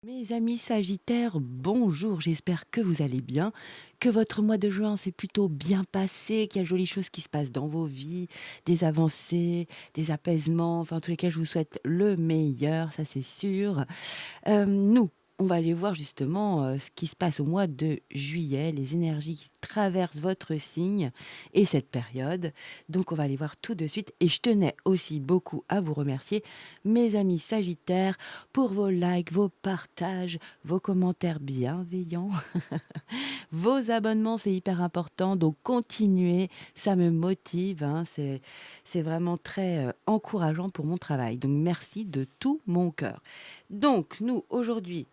Mes amis Sagittaires, bonjour, j'espère que vous allez bien, que votre mois de juin s'est plutôt bien passé, qu'il y a de jolies choses qui se passent dans vos vies, des avancées, des apaisements, enfin en tous les cas je vous souhaite le meilleur, ça c'est sûr. Nous, on va aller voir justement ce qui se passe au mois de juillet, les énergies qui traversent votre signe et cette période. Donc, on va aller voir tout de suite. Et je tenais aussi beaucoup à vous remercier, mes amis Sagittaires, pour vos likes, vos partages, vos commentaires bienveillants, vos abonnements, c'est hyper important. Donc, continuez, ça me motive. Hein, c'est vraiment très encourageant pour mon travail. Donc, merci de tout mon cœur. Donc, nous, aujourd'hui,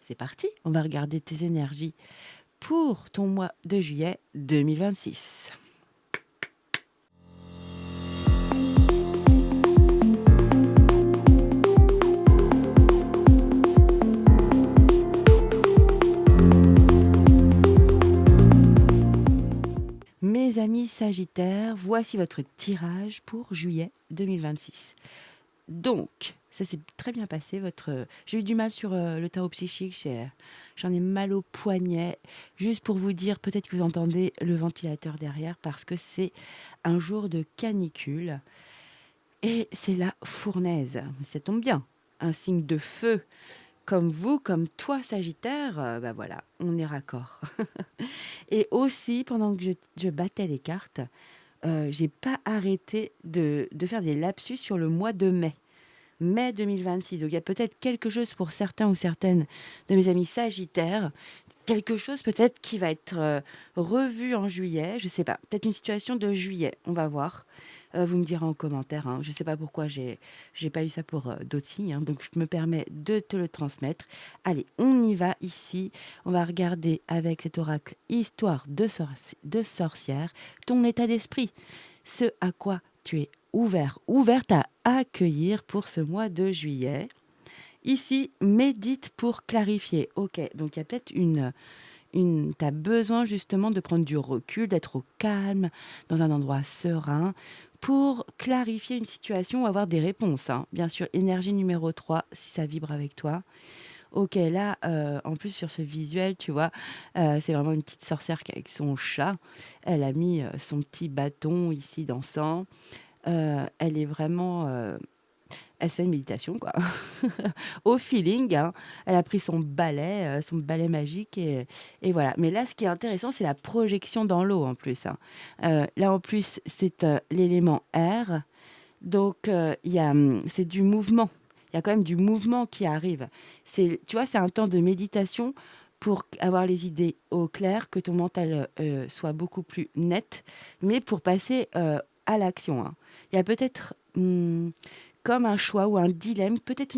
c'est parti, on va regarder tes énergies pour ton mois de juillet 2026. Mes amis Sagittaires, voici votre tirage pour juillet 2026. Donc, ça s'est très bien passé. J'ai eu du mal sur le tarot psychique. J'en ai mal au poignet. Juste pour vous dire, peut-être que vous entendez le ventilateur derrière parce que c'est un jour de canicule. Et c'est la fournaise. Ça tombe bien. Un signe de feu comme vous, comme toi, Sagittaire, bah voilà, on est raccord. Et aussi, pendant que je battais les cartes, j'ai pas arrêté de faire des lapsus sur le mois de mai. Mai 2026. Donc il y a peut-être quelque chose pour certains ou certaines de mes amis Sagittaires, quelque chose peut-être qui va être revu en juillet, je sais pas, peut-être une situation de juillet, on va voir. Vous me direz en commentaire, hein. Je sais pas pourquoi j'ai pas eu ça pour d'autres signes, hein, donc je me permets de te le transmettre. Allez, on y va ici. On va regarder avec cet oracle Histoire de sorcière ton état d'esprit, ce à quoi tu es ouverte à accueillir pour ce mois de juillet. Ici, médite pour clarifier. Ok, donc il y a peut-être tu as besoin justement de prendre du recul, d'être au calme, dans un endroit serein, pour clarifier une situation ou avoir des réponses. Hein. Bien sûr, énergie numéro 3, si ça vibre avec toi. Ok, là, en plus sur ce visuel, tu vois, c'est vraiment une petite sorcière qui avec son chat. Elle a mis son petit bâton ici dansant. Elle est vraiment... elle se fait une méditation, quoi. Au feeling, hein. Elle a pris son balai magique et voilà. Mais là, ce qui est intéressant, c'est la projection dans l'eau en plus. Hein. Là, en plus, c'est l'élément air. Donc, c'est du mouvement. Il y a quand même du mouvement qui arrive. Tu vois, c'est un temps de méditation pour avoir les idées au clair, que ton mental soit beaucoup plus net, mais pour passer à l'action. Hein. Il y a peut-être comme un choix ou un dilemme, peut-être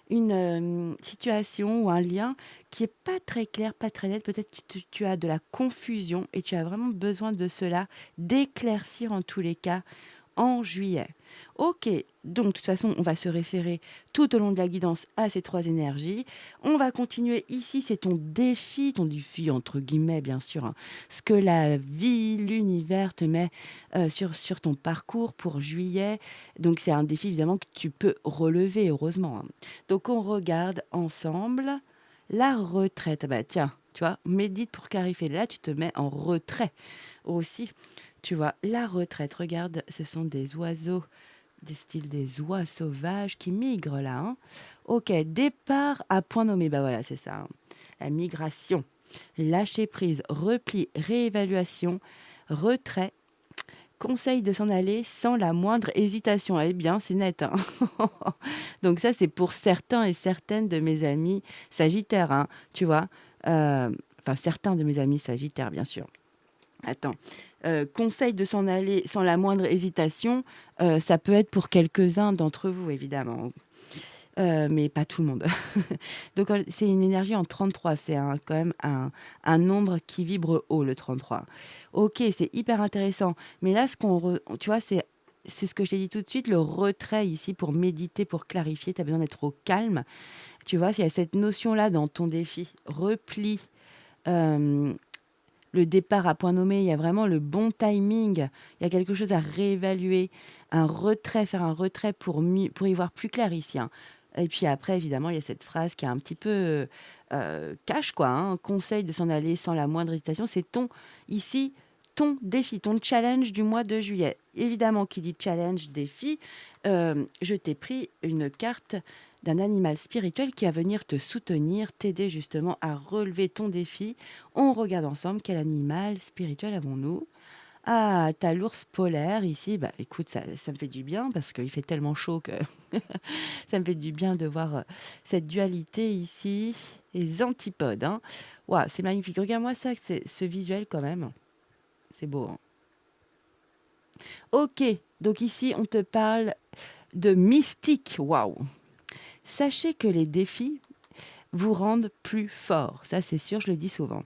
une situation ou un lien qui est pas très clair, pas très net. Peut-être que tu as de la confusion et tu as vraiment besoin de cela, d'éclaircir en tous les cas en juillet. Ok, donc de toute façon, on va se référer tout au long de la guidance à ces trois énergies. On va continuer ici, c'est ton défi entre guillemets, bien sûr, hein, ce que la vie, l'univers te met sur ton parcours pour juillet. Donc c'est un défi évidemment que tu peux relever, heureusement. Hein. Donc on regarde ensemble la retraite. Bah tiens, tu vois, médite pour clarifier. Là, tu te mets en retrait aussi. Tu vois, la retraite, regarde, ce sont des oiseaux, des styles des oies sauvages qui migrent là. Hein. Ok, départ à point nommé, bah voilà, c'est ça. Hein. La migration, lâcher prise, repli, réévaluation, retrait, conseil de s'en aller sans la moindre hésitation. Eh bien, c'est net. Hein. Donc ça, c'est pour certains et certaines de mes amis sagittaires, hein, tu vois. Enfin, certains de mes amis sagittaires, bien sûr. Attends, conseil de s'en aller sans la moindre hésitation, ça peut être pour quelques-uns d'entre vous, évidemment, mais pas tout le monde. Donc, c'est une énergie en 33, c'est quand même un nombre qui vibre haut, le 33. Ok, c'est hyper intéressant. Mais là, tu vois, c'est ce que je t'ai dit tout de suite, le retrait ici pour méditer, pour clarifier, tu as besoin d'être au calme. Tu vois, il y a cette notion-là dans ton défi, repli. euh, le départ à point nommé, il y a vraiment le bon timing, il y a quelque chose à réévaluer, faire un retrait pour y voir plus clair ici. Hein. Et puis après, évidemment, il y a cette phrase qui est un petit peu cash, quoi, hein. Conseil de s'en aller sans la moindre hésitation. C'est ici, ton défi, ton challenge du mois de juillet. Évidemment, qui dit challenge, défi, je t'ai pris une carte d'un animal spirituel qui va venir te soutenir, t'aider justement à relever ton défi. On regarde ensemble quel animal spirituel avons-nous. Ah, t'as l'ours polaire ici. Bah, écoute, ça me fait du bien parce qu'il fait tellement chaud que ça me fait du bien de voir cette dualité ici, les antipodes. Hein. Waouh, c'est magnifique. Regarde-moi ça, ce visuel quand même. C'est beau. Hein. Ok, donc ici, on te parle de mystique. Waouh. Sachez que les défis vous rendent plus fort. Ça, c'est sûr, je le dis souvent.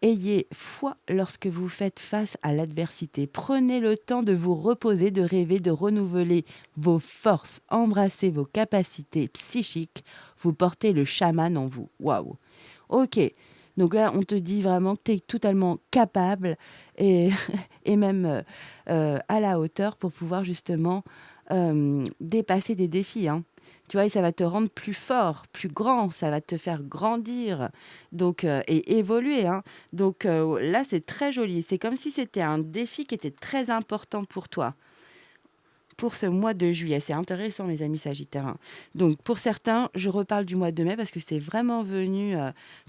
Ayez foi lorsque vous faites face à l'adversité. Prenez le temps de vous reposer, de rêver, de renouveler vos forces, embrassez vos capacités psychiques. Vous portez le chaman en vous. Waouh! Ok. Donc là, on te dit vraiment que tu es totalement capable et, et même à la hauteur pour pouvoir justement dépasser des défis. Hein. Tu vois, et ça va te rendre plus fort, plus grand, ça va te faire grandir donc, et évoluer. Hein. Donc là, c'est très joli. C'est comme si c'était un défi qui était très important pour toi pour ce mois de juillet. C'est intéressant, mes amis Sagittaires. Hein. Donc, pour certains, je reparle du mois de mai parce que c'est vraiment venu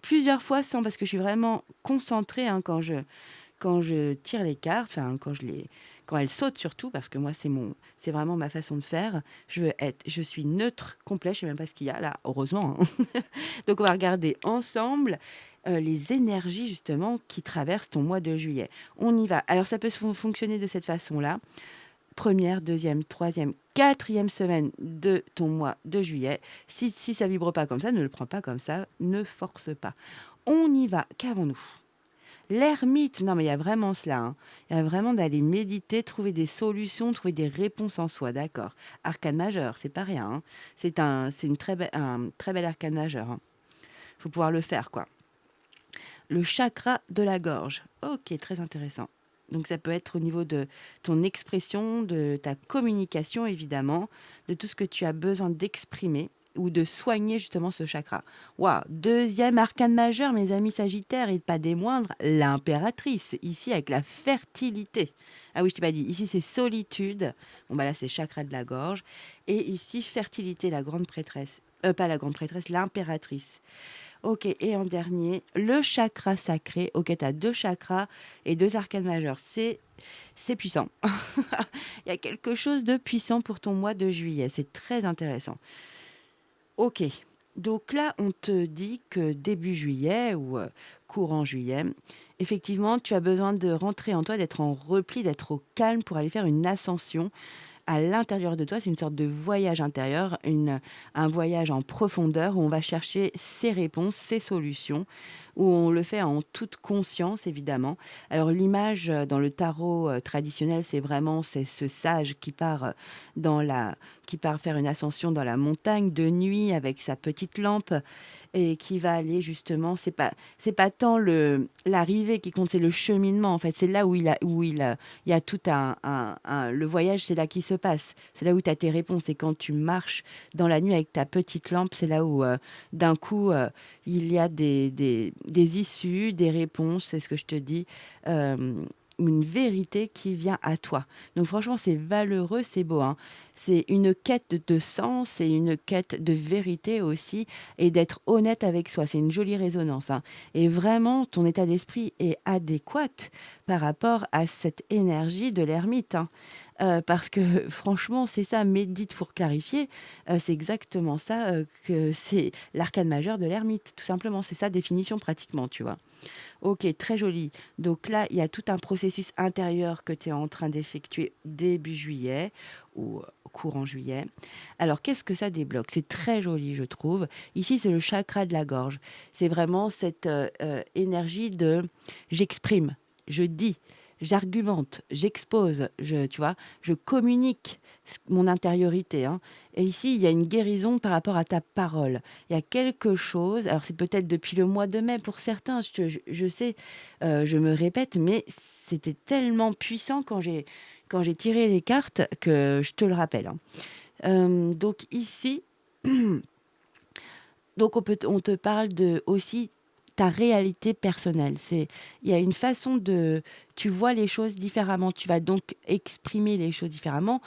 plusieurs fois sans, parce que je suis vraiment concentrée hein, quand je tire les cartes, enfin, quand elles sautent surtout, parce que moi, c'est vraiment ma façon de faire. Je suis neutre, complet, je ne sais même pas ce qu'il y a là, heureusement. Hein. Donc, on va regarder ensemble les énergies justement qui traversent ton mois de juillet. On y va. Alors, ça peut fonctionner de cette façon-là. Première, deuxième, troisième, quatrième semaine de ton mois de juillet. Si ça vibre pas comme ça, ne le prends pas comme ça, ne force pas. On y va. Qu'avons-nous? L'ermite, non mais il y a vraiment cela. Hein. Il y a vraiment d'aller méditer, trouver des solutions, trouver des réponses en soi, d'accord. Arcane majeur, c'est pas rien. Hein. C'est un très bel arcane majeur. Il faut pouvoir le faire, quoi. Le chakra de la gorge. Ok, très intéressant. Donc ça peut être au niveau de ton expression, de ta communication évidemment, de tout ce que tu as besoin d'exprimer ou de soigner justement ce chakra. Waouh, deuxième arcane majeur, mes amis Sagittaires, et pas des moindres, l'impératrice, ici avec la fertilité. Ah oui, je t'ai pas dit, ici c'est solitude, bon bah là c'est chakra de la gorge, et ici fertilité, la grande prêtresse, pas la grande prêtresse, l'impératrice. Ok, et en dernier, le chakra sacré. Ok, tu as deux chakras et deux arcanes majeurs. C'est puissant. Il y a quelque chose de puissant pour ton mois de juillet. C'est très intéressant. Ok, donc là, on te dit que début juillet ou courant juillet, effectivement, tu as besoin de rentrer en toi, d'être en repli, d'être au calme pour aller faire une ascension à l'intérieur de toi. C'est une sorte de voyage intérieur, un voyage en profondeur où on va chercher ses réponses, ses solutions, où on le fait en toute conscience, évidemment. Alors l'image dans le tarot traditionnel, c'est ce sage qui qui part faire une ascension dans la montagne de nuit avec sa petite lampe et qui va aller justement, c'est pas tant l'arrivée qui compte, c'est le cheminement en fait. C'est là il y a tout le voyage, c'est là qui se passe. C'est là où tu as tes réponses. Et quand tu marches dans la nuit avec ta petite lampe, c'est là où d'un coup il y a des issues, des réponses. C'est ce que je te dis. Une vérité qui vient à toi. Donc franchement, c'est valeureux, c'est beau. Hein. C'est une quête de sens, c'est une quête de vérité aussi, et d'être honnête avec soi. C'est une jolie résonance. Hein. Et vraiment, ton état d'esprit est adéquat par rapport à cette énergie de l'ermite. Hein. Parce que franchement, c'est ça, médite pour clarifier. C'est exactement ça que c'est l'arcane majeur de l'ermite, tout simplement. C'est sa définition pratiquement, tu vois. Ok, très joli. Donc là, il y a tout un processus intérieur que tu es en train d'effectuer début juillet ou courant juillet. Alors, qu'est-ce que ça débloque? C'est très joli, je trouve. Ici, c'est le chakra de la gorge. C'est vraiment cette énergie de j'exprime, je dis, j'argumente, j'expose, tu vois, je communique mon intériorité. Hein. Et ici, il y a une guérison par rapport à ta parole. Il y a quelque chose, alors c'est peut-être depuis le mois de mai pour certains, je sais, je me répète, mais c'était tellement puissant quand j'ai tiré les cartes que je te le rappelle. Hein. Donc ici, Donc on te parle de aussi ta réalité personnelle. Il y a une façon de, tu vois les choses différemment. Tu vas donc exprimer les choses différemment.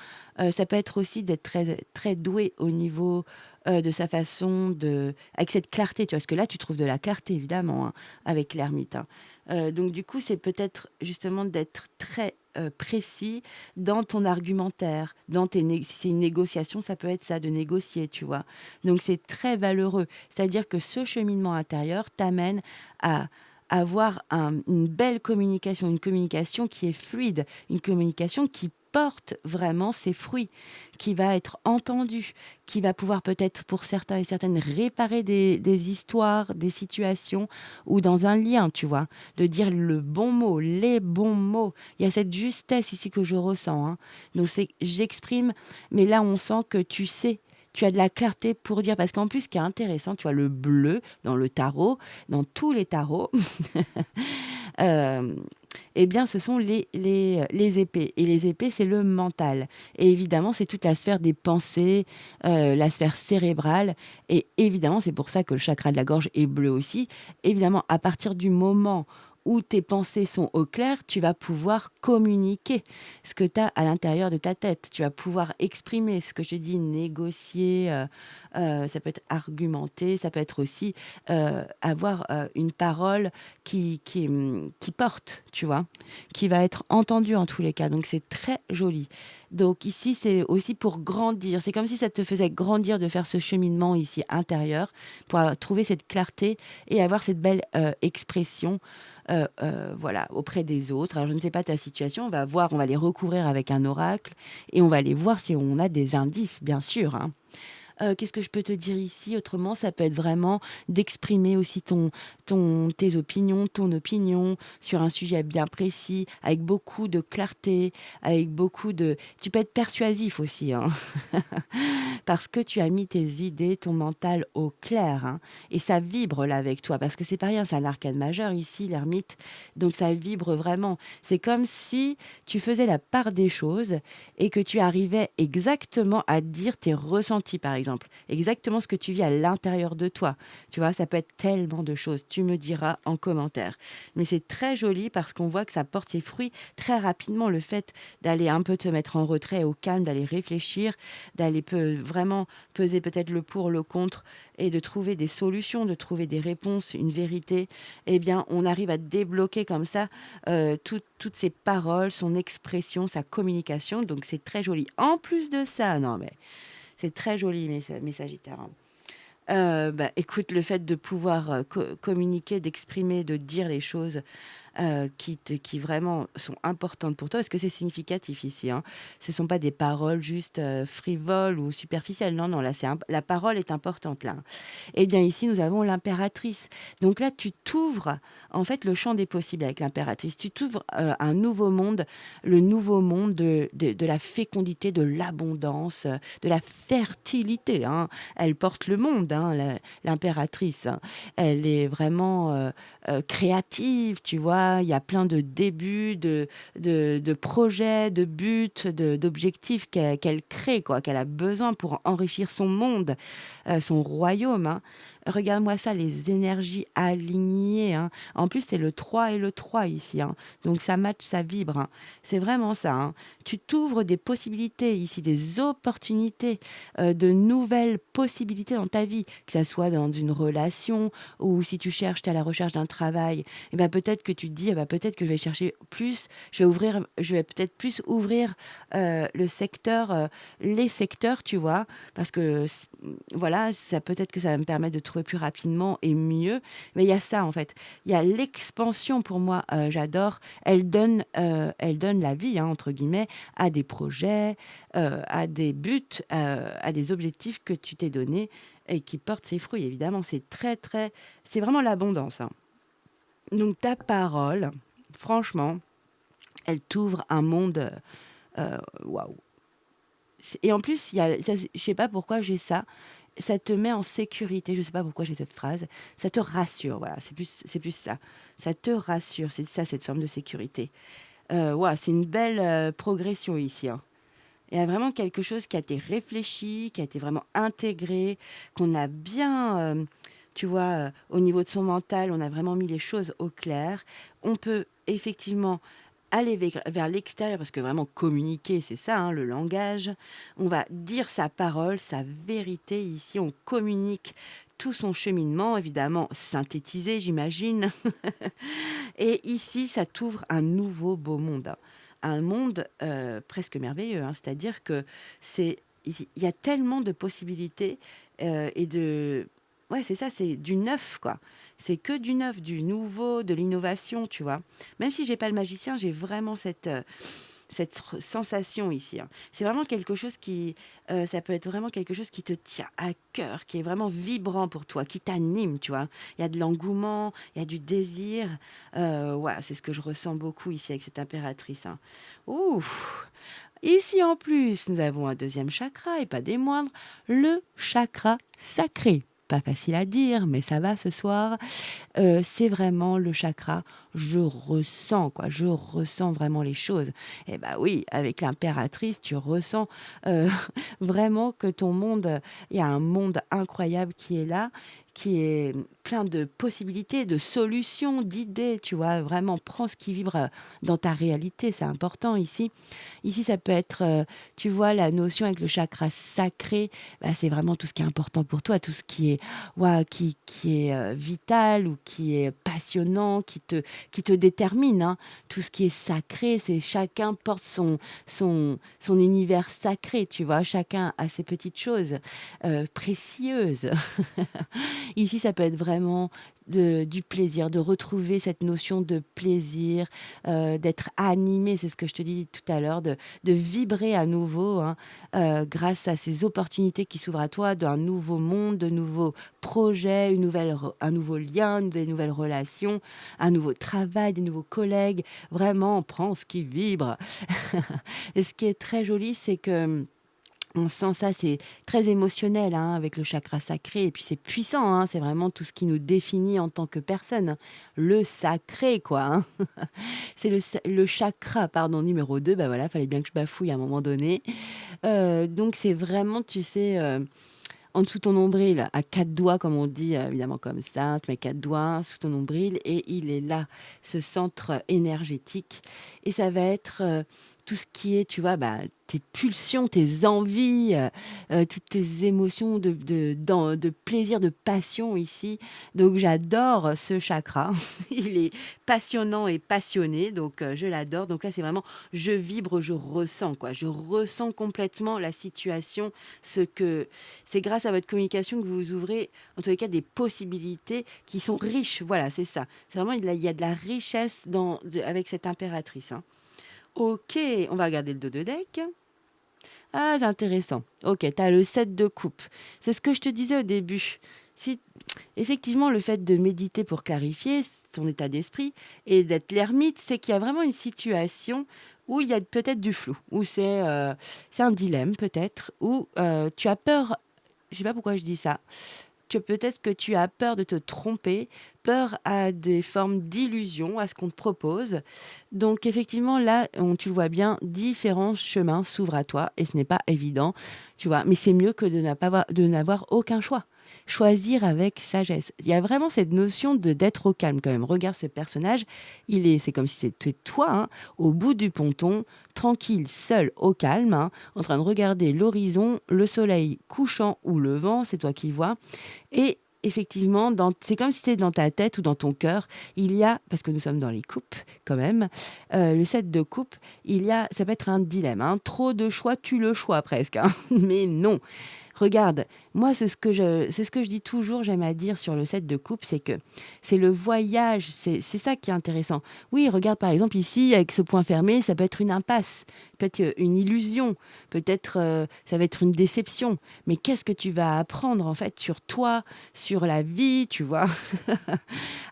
Ça peut être aussi d'être très, très doué au niveau de sa façon de, avec cette clarté. Tu vois, parce que là, tu trouves de la clarté évidemment hein, avec l'ermite. Hein. Donc du coup, c'est peut-être justement d'être très précis dans ton argumentaire, si c'est une négociation, ça peut être ça, de négocier, tu vois. Donc c'est très valeureux. C'est-à-dire que ce cheminement intérieur t'amène à avoir une belle communication, une communication qui est fluide, une communication qui porte vraiment ses fruits, qui va être entendue, qui va pouvoir peut-être pour certains et certaines réparer des histoires, des situations ou dans un lien, tu vois, de dire le bon mot, les bons mots. Il y a cette justesse ici que je ressens. Hein. Donc j'exprime, mais là on sent que tu sais tu as de la clarté pour dire, parce qu'en plus, ce qui est intéressant, tu vois, le bleu dans le tarot, dans tous les tarots, euh, eh bien, ce sont les épées. Et les épées, c'est le mental. Et évidemment, c'est toute la sphère des pensées, la sphère cérébrale. Et évidemment, c'est pour ça que le chakra de la gorge est bleu aussi. Évidemment, à partir du moment où tes pensées sont au clair, tu vas pouvoir communiquer ce que tu as à l'intérieur de ta tête. Tu vas pouvoir exprimer ce que je dis, négocier, ça peut être argumenter, ça peut être aussi avoir une parole qui porte, tu vois, qui va être entendue en tous les cas. Donc c'est très joli. Donc ici, c'est aussi pour grandir. C'est comme si ça te faisait grandir de faire ce cheminement ici intérieur pour trouver cette clarté et avoir cette belle expression voilà, auprès des autres. Alors je ne sais pas ta situation, on va voir, on va les recouvrir avec un oracle et on va aller voir si on a des indices, bien sûr. Hein. Qu'est-ce que je peux te dire ici? Autrement, ça peut être vraiment d'exprimer aussi tes opinions, ton opinion sur un sujet bien précis, avec beaucoup de clarté, avec beaucoup de... Tu peux être persuasif aussi, hein, parce que tu as mis tes idées, ton mental au clair, hein, et ça vibre là avec toi, parce que c'est pas rien, c'est un arcane majeur ici, l'ermite, donc ça vibre vraiment. C'est comme si tu faisais la part des choses et que tu arrivais exactement à dire tes ressentis, par exemple, exactement ce que tu vis à l'intérieur de toi. Tu vois, ça peut être tellement de choses. Tu me diras en commentaire. Mais c'est très joli parce qu'on voit que ça porte ses fruits très rapidement. Le fait d'aller un peu te mettre en retrait, au calme, d'aller réfléchir, d'aller vraiment peser peut-être le pour, le contre et de trouver des solutions, de trouver des réponses, une vérité, eh bien, on arrive à débloquer comme ça toutes ses paroles, son expression, sa communication. Donc, c'est très joli. En plus de ça, non, mais c'est très joli, mes Sagittaires. Hein. Bah, écoute, le fait de pouvoir communiquer, d'exprimer, de dire les choses qui vraiment sont importantes pour toi, parce que c'est significatif ici. Hein. Ce ne sont pas des paroles juste frivoles ou superficielles. Non, non, là, la parole est importante. Là. Eh bien, ici, nous avons l'impératrice. Donc là, tu t'ouvres, en fait, le champ des possibles avec l'impératrice. Tu t'ouvres un nouveau monde, le nouveau monde de la fécondité, de l'abondance, de la fertilité. Hein. Elle porte le monde, hein, l'impératrice. Hein. Elle est vraiment créative, tu vois. Il y a plein de débuts, de projets, de buts, d'objectifs qu'elle crée, quoi, qu'elle a besoin pour enrichir son monde, son royaume. Hein. Regarde-moi ça, les énergies alignées. Hein. En plus, c'est le 3 et le 3 ici. Hein. Donc ça match, ça vibre. Hein. C'est vraiment ça. Hein. Tu t'ouvres des possibilités ici, des opportunités, de nouvelles possibilités dans ta vie, que ça soit dans une relation ou si tu cherches, tu es à la recherche d'un travail. Et ben peut-être que tu te dis, eh ben, peut-être que je vais chercher plus, je vais peut-être plus ouvrir le secteur, les secteurs, tu vois, parce que voilà, ça peut-être que ça va me permettre de trouver plus rapidement et mieux. Mais il y a ça en fait. Il y a l'expansion pour moi, j'adore. Elle donne la vie, hein, entre guillemets, à des projets, à des buts, à des objectifs que tu t'es donnés et qui portent ses fruits. Évidemment, c'est très, très... C'est vraiment l'abondance. Hein. Donc ta parole, franchement, elle t'ouvre un monde... Waouh. Et en plus, je sais pas pourquoi j'ai ça. Ça te met en sécurité. Je sais pas pourquoi j'ai cette phrase. Ça te rassure. Voilà, c'est plus ça. Ça te rassure. C'est ça, cette forme de sécurité. Waouh, c'est une belle progression ici. Hein. Il y a vraiment quelque chose qui a été réfléchi, qui a été vraiment intégré, qu'on a bien tu vois, au niveau de son mental, on a vraiment mis les choses au clair. On peut effectivement aller vers l'extérieur parce que vraiment communiquer, c'est ça, hein, le langage. On va dire sa parole, sa vérité. Ici, on communique tout son cheminement, évidemment synthétisé, j'imagine. Et ici, ça t'ouvre un nouveau beau monde, hein. Un monde presque merveilleux, hein. C'est-à-dire que c'est, il y a tellement de possibilités et de... Ouais, c'est ça, c'est du neuf, quoi. C'est que du neuf, du nouveau, de l'innovation, tu vois. Même si j'ai pas le magicien, j'ai vraiment cette sensation ici, hein. C'est vraiment quelque chose qui, ça peut être vraiment quelque chose qui te tient à cœur, qui est vraiment vibrant pour toi, qui t'anime, tu vois. Il y a de l'engouement, il y a du désir. Ouais, c'est ce que je ressens beaucoup ici avec cette impératrice, hein. Ouf! Ici en plus, nous avons un deuxième chakra, et pas des moindres, le chakra sacré. Pas facile à dire, mais ça va ce soir. C'est vraiment le chakra, je ressens quoi, je ressens vraiment les choses. Et bah oui, avec l'impératrice, tu ressens, heu, vraiment que ton monde, il y a un monde incroyable qui est là, qui est plein de possibilités, de solutions, d'idées, tu vois? Vraiment, prends ce qui vibre, dans ta réalité, c'est important ici. Ici, ça peut être, tu vois, la notion avec le chakra sacré, bah, c'est vraiment tout ce qui est important pour toi, tout ce qui est ouah, qui est, vital ou qui est passionnant, qui te détermine, hein. Tout ce qui est sacré, c'est chacun porte son univers sacré, tu vois? Chacun a ses petites choses, précieuses. Ici, ça peut être vraiment du plaisir, de retrouver cette notion de plaisir, d'être animé, c'est ce que je te dis tout à l'heure, de vibrer à nouveau, hein, grâce à ces opportunités qui s'ouvrent à toi, d'un nouveau monde, de nouveaux projets, un nouveau lien, des nouvelles relations, un nouveau travail, des nouveaux collègues. Vraiment, prends ce qui vibre. Et ce qui est très joli, c'est que on sent ça, c'est très émotionnel, hein, avec le chakra sacré et puis c'est puissant, hein, c'est vraiment tout ce qui nous définit en tant que personne, hein. Le sacré quoi, hein. C'est le chakra, pardon, numéro 2. Bah, voilà, fallait bien que je bafouille à un moment donné. Donc c'est vraiment, tu sais, en dessous de ton nombril, à 4 doigts comme on dit, évidemment comme ça, tu mets 4 doigts sous ton nombril et il est là, ce centre énergétique et ça va être, tout ce qui est, tu vois, bah, tes pulsions, tes envies, toutes tes émotions de plaisir, de passion ici. Donc j'adore ce chakra. Il est passionnant et passionné, donc je l'adore. Donc là, c'est vraiment je vibre, je ressens, quoi. Je ressens complètement la situation, ce que c'est grâce à votre communication que vous vous ouvrez, en tous les cas, des possibilités qui sont riches. Voilà, c'est ça. C'est vraiment, il y a de la richesse avec cette impératrice, hein. Ok, on va regarder le dos de deck. Ah, c'est intéressant. Ok, tu as le 7 de coupe. C'est ce que je te disais au début. Si, effectivement, le fait de méditer pour clarifier ton état d'esprit et d'être l'ermite, c'est qu'il y a vraiment une situation où il y a peut-être du flou, où c'est un dilemme peut-être, où tu as peur, je sais pas pourquoi je dis ça, que peut-être que tu as peur de te tromper, peur à des formes d'illusion, à ce qu'on te propose. Donc effectivement, là, tu le vois bien, différents chemins s'ouvrent à toi et ce n'est pas évident, tu vois. Mais c'est mieux que de n'avoir aucun choix. Choisir avec sagesse. Il y a vraiment cette notion de d'être au calme quand même. Regarde ce personnage, c'est comme si c'était toi, hein, au bout du ponton, tranquille, seul, au calme, hein, en train de regarder l'horizon, le soleil couchant ou levant, c'est toi qui vois. Et effectivement, c'est comme si c'était dans ta tête ou dans ton cœur, il y a, parce que nous sommes dans les coupes quand même, le 7 de coupe, ça peut être un dilemme, hein. Trop de choix tue le choix presque, hein. Mais non. Regarde, moi c'est ce que je dis toujours, j'aime à dire sur le 7 de coupe, c'est que c'est le voyage, c'est ça qui est intéressant. Oui, regarde par exemple ici, avec ce point fermé, ça peut être une impasse, peut-être une illusion, peut-être ça va être une déception. Mais qu'est-ce que tu vas apprendre en fait sur toi, sur la vie, tu vois?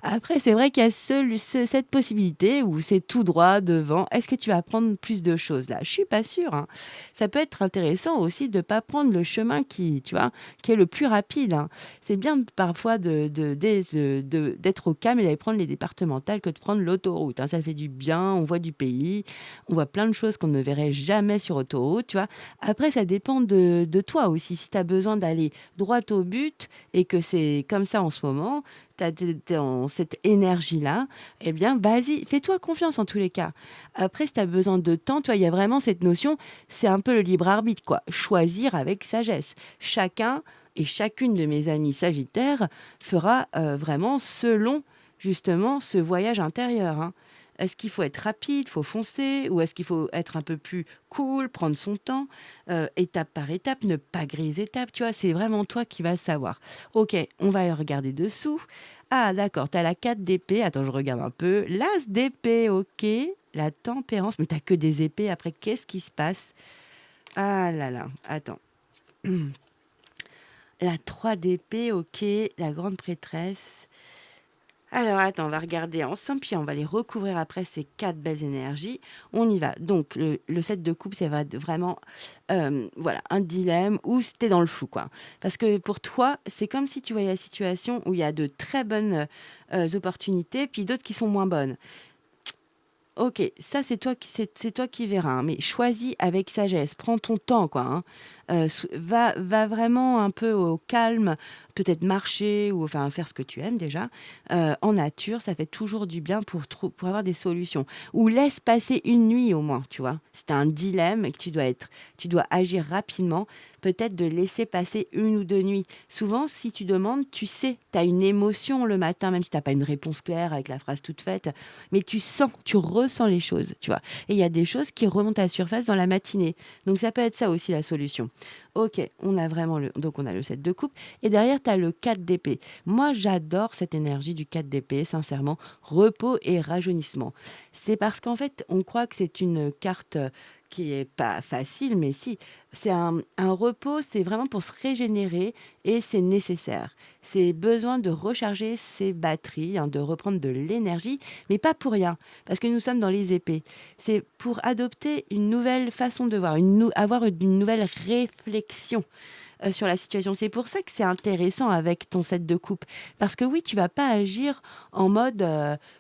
Après, c'est vrai qu'il y a cette possibilité où c'est tout droit devant. Est-ce que tu vas prendre plus de choses là? Je suis pas sûre, hein. Ça peut être intéressant aussi de pas prendre le chemin qui, tu vois, qui est le plus rapide, hein. C'est bien parfois d'être au calme et d'aller prendre les départementales que de prendre l'autoroute, hein. Ça fait du bien, on voit du pays, on voit plein de choses qu'on ne verrait jamais sur autoroute, tu vois. Après, ça dépend de toi aussi. Si tu as besoin d'aller droit au but et que c'est comme ça en ce moment, tu as dans cette énergie-là, eh bien, vas-y, fais-toi confiance en tous les cas. Après, si tu as besoin de temps, toi, il y a vraiment cette notion, c'est un peu le libre arbitre, quoi. Choisir avec sagesse. Chacun et chacune de mes amis sagittaires fera vraiment selon justement ce voyage intérieur, hein. Est-ce qu'il faut être rapide, faut foncer, ou est-ce qu'il faut être un peu plus cool, prendre son temps, étape par étape, ne pas griller les étapes, tu vois? C'est vraiment toi qui vas le savoir. OK, on va regarder dessous. Ah d'accord, tu as la 4 d'épée. Attends, je regarde un peu. L'as d'épée, OK. La tempérance, mais tu que des épées. Après, qu'est-ce qui se passe? Ah là là, attends. La 3 d'épée, OK. La grande prêtresse. Alors attends, on va regarder ensemble, puis on va les recouvrir après ces 4 belles énergies. On y va. Donc le 7 de coupe, ça va être vraiment, voilà, un dilemme où tu dans le flou, quoi. Parce que pour toi, c'est comme si tu voyais la situation où il y a de très bonnes, opportunités, puis d'autres qui sont moins bonnes. OK, ça c'est toi qui verras, hein, mais choisis avec sagesse. Prends ton temps, quoi, hein. Va vraiment un peu au calme, peut-être marcher ou enfin faire ce que tu aimes déjà, en nature, ça fait toujours du bien pour avoir des solutions. Ou laisse passer une nuit au moins, tu vois? Si tu un dilemme et que tu dois agir rapidement, peut-être de laisser passer une ou 2 nuits. Souvent, si tu demandes, tu sais, tu as une émotion le matin, même si tu as pas une réponse claire avec la phrase toute faite, mais tu sens, tu ressens les choses, tu vois? Et il y a des choses qui remontent à la surface dans la matinée. Donc ça peut être ça aussi la solution. OK, on a vraiment donc on a le 7 de coupe et derrière tu as le 4 d'épée. Moi, j'adore cette énergie du 4 d'épée, sincèrement, repos et rajeunissement. C'est parce qu'en fait, on croit que c'est une carte, qui est pas facile, mais si, c'est un repos, c'est vraiment pour se régénérer et c'est nécessaire. C'est besoin de recharger ses batteries, hein, de reprendre de l'énergie, mais pas pour rien, parce que nous sommes dans les épées. C'est pour adopter une nouvelle façon de voir, avoir une nouvelle réflexion sur la situation. C'est pour ça que c'est intéressant avec ton set de coupe. Parce que oui, tu vas pas agir en mode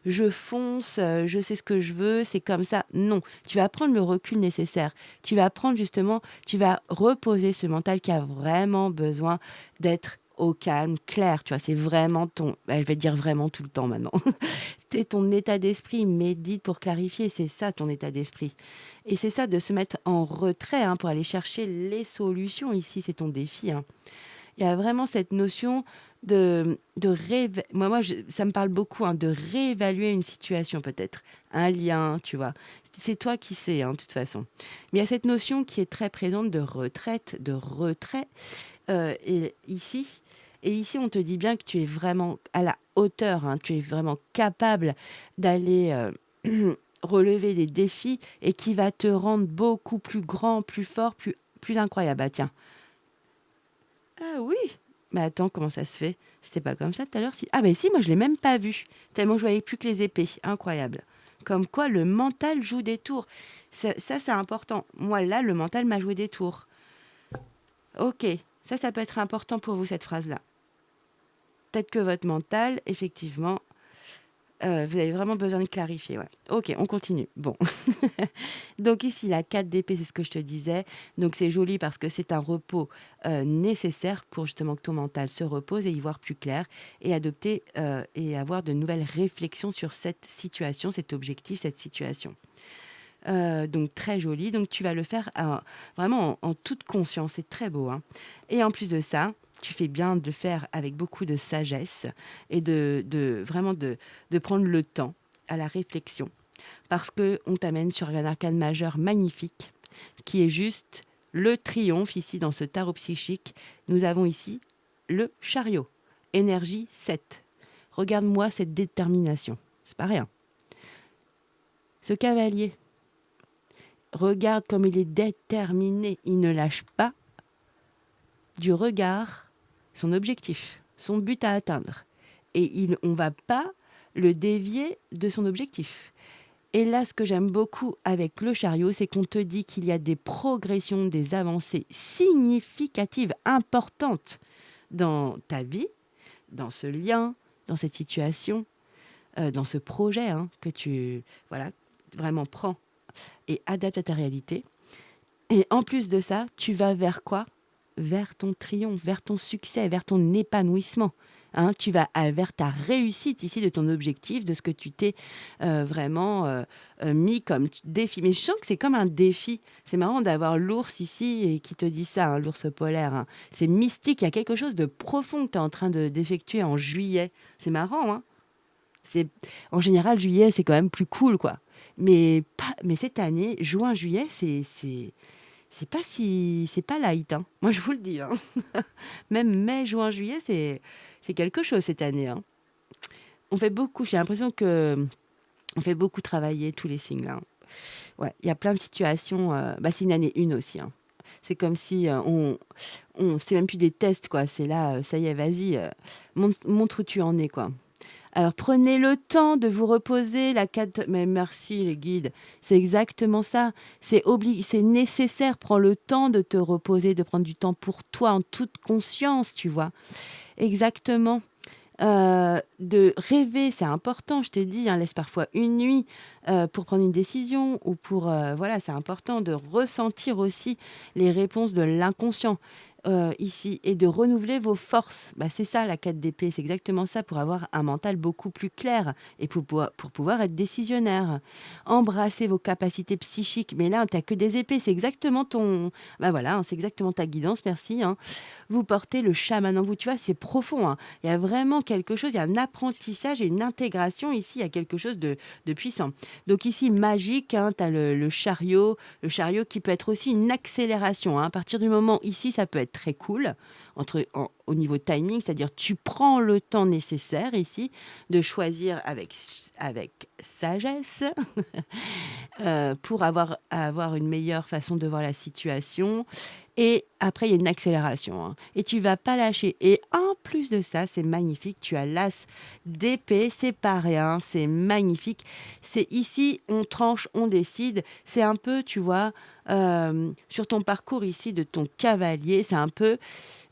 je fonce, je sais ce que je veux, c'est comme ça. Non, tu vas prendre le recul nécessaire. Tu vas prendre justement, tu vas reposer ce mental qui a vraiment besoin d'être au calme, clair, tu vois, c'est vraiment je vais te dire vraiment tout le temps maintenant. C'est ton état d'esprit, médite pour clarifier, c'est ça ton état d'esprit. Et c'est ça de se mettre en retrait, hein, pour aller chercher les solutions ici, c'est ton défi, hein. Il y a vraiment cette notion ça me parle beaucoup, hein, de réévaluer une situation peut-être, un lien, tu vois. C'est toi qui sais, hein, de toute façon. Mais il y a cette notion qui est très présente de retraite, de retrait, et ici, on te dit bien que tu es vraiment à la hauteur, hein, tu es vraiment capable d'aller, relever des défis et qui va te rendre beaucoup plus grand, plus fort, plus incroyable. Ah tiens. Ah oui! Mais attends, comment ça se fait? C'était pas comme ça tout à l'heure si ah ben si, moi je l'ai même pas vu, tellement je voyais plus que les épées. Incroyable. Comme quoi le mental joue des tours. Ça c'est important. Moi là, le mental m'a joué des tours. OK, ça peut être important pour vous cette phrase-là. Peut-être que votre mental, effectivement, vous avez vraiment besoin de clarifier, ouais. OK, on continue. Bon. Donc ici, la 4 d'épée, c'est ce que je te disais. Donc c'est joli parce que c'est un repos, nécessaire pour justement que ton mental se repose et y voir plus clair et adopter, et avoir de nouvelles réflexions sur cette situation, cet objectif, cette situation. Donc très joli. Donc tu vas le faire vraiment en toute conscience. C'est très beau, hein. Et en plus de ça, tu fais bien de le faire avec beaucoup de sagesse et vraiment de prendre le temps à la réflexion. Parce qu'on t'amène sur un arcane majeur magnifique qui est juste le triomphe ici dans ce tarot psychique. Nous avons ici le chariot, énergie 7. Regarde-moi cette détermination. C'est pas rien. Ce cavalier, regarde comme il est déterminé. Il ne lâche pas du regard son objectif, son but à atteindre. Et on va pas le dévier de son objectif. Et là, ce que j'aime beaucoup avec le chariot, c'est qu'on te dit qu'il y a des progressions, des avancées significatives, importantes dans ta vie, dans ce lien, dans cette situation, dans ce projet que tu voilà, vraiment prends et adaptes à ta réalité. Et en plus de ça, tu vas vers quoi? Vers ton triomphe, vers ton succès, vers ton épanouissement. Tu vas vers ta réussite ici de ton objectif, de ce que tu t'es vraiment mis comme défi. Mais je sens que c'est comme un défi. C'est marrant d'avoir l'ours ici et qui te dit ça, l'ours polaire. C'est mystique, il y a quelque chose de profond que tu es en train d'effectuer en juillet. C'est marrant, hein. C'est, en général, juillet, c'est quand même plus cool, quoi. Mais cette année, juin, juillet, c'est pas light, hein. Moi, je vous le dis, hein. Même mai, juin, juillet, c'est quelque chose cette année, hein. On fait beaucoup, j'ai l'impression que on fait beaucoup travailler tous les signes, là, hein. Ouais, il y a plein de situations. C'est une année une aussi, hein. C'est comme si c'est même plus des tests, quoi. C'est là, ça y est, vas-y, montre où tu en es, quoi. Alors prenez le temps de vous reposer, mais merci les guides, c'est exactement ça. C'est nécessaire, prends le temps de te reposer, de prendre du temps pour toi en toute conscience, tu vois. Exactement. De rêver, c'est important, je t'ai dit, laisse parfois une nuit pour prendre une décision ou voilà, c'est important de ressentir aussi les réponses de l'inconscient ici et de renouveler vos forces. C'est ça la 4 d'épée, c'est exactement ça pour avoir un mental beaucoup plus clair et pour pouvoir être décisionnaire. Embrasser vos capacités psychiques, mais là, tu n'as que des épées, c'est exactement voilà, c'est exactement ta guidance, merci. Vous portez le chaman en vous, tu vois, c'est profond, hein. Il y a vraiment quelque chose, il y a un apprentissage et une intégration ici, il y a quelque chose de puissant. Donc ici, magique, tu as le chariot qui peut être aussi une accélération, hein. À partir du moment, ici, ça peut être très cool, au niveau timing, c'est-à-dire tu prends le temps nécessaire ici de choisir avec sagesse pour avoir une meilleure façon de voir la situation. Et après, il y a une accélération, hein. Et tu vas pas lâcher. Et en plus de ça, c'est magnifique. Tu as l'as d'épée, c'est pas rien, c'est magnifique. C'est ici, on tranche, on décide. C'est un peu, tu vois, sur ton parcours ici de ton cavalier, c'est un peu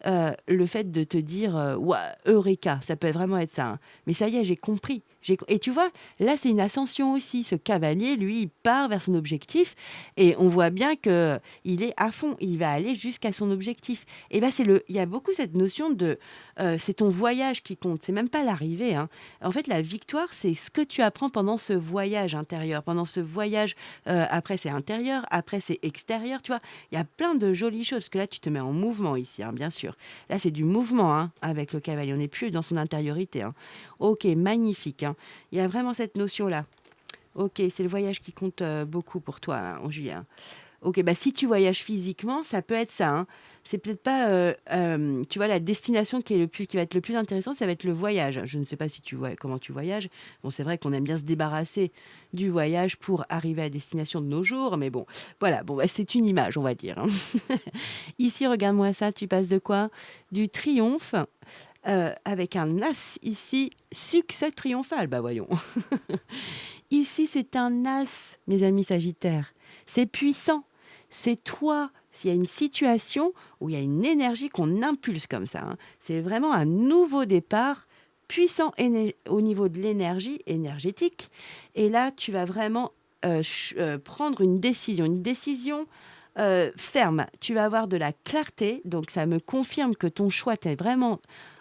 le fait de te dire Ouah, Eureka, ça peut vraiment être ça, hein. Mais ça y est, j'ai compris. Et tu vois, là, c'est une ascension aussi. Ce cavalier, lui, il part vers son objectif et on voit bien que il est à fond. Il va aller jusqu'à son objectif. Et ben, il y a beaucoup cette notion de c'est ton voyage qui compte. C'est même pas l'arrivée, hein. En fait, la victoire, c'est ce que tu apprends pendant ce voyage intérieur. Pendant ce voyage, après, c'est intérieur. Après, c'est extérieur. Tu vois, il y a plein de jolies choses. Parce que là, tu te mets en mouvement ici, hein, bien sûr. Là, c'est du mouvement, hein, avec le cavalier. On n'est plus dans son intériorité, hein. Ok, magnifique, hein. Il y a vraiment cette notion-là. Ok, c'est le voyage qui compte beaucoup pour toi, hein, en juillet, hein. Ok, si tu voyages physiquement, ça peut être ça, hein. C'est peut-être pas, tu vois, la destination qui va être le plus intéressant, ça va être le voyage. Je ne sais pas si tu vois comment tu voyages. Bon, c'est vrai qu'on aime bien se débarrasser du voyage pour arriver à destination de nos jours, mais bon, voilà, bon, c'est une image, on va dire, hein. Ici, regarde-moi ça, tu passes de quoi? Du triomphe, avec un as ici, succès triomphal, voyons. Ici, c'est un as, mes amis sagittaires. C'est puissant. C'est toi. S'il y a une situation où il y a une énergie qu'on impulse comme ça, hein, c'est vraiment un nouveau départ puissant au niveau de l'énergie énergétique. Et là, tu vas vraiment prendre une décision ferme. Tu vas avoir de la clarté. Donc, ça me confirme que ton choix, tu es vraiment,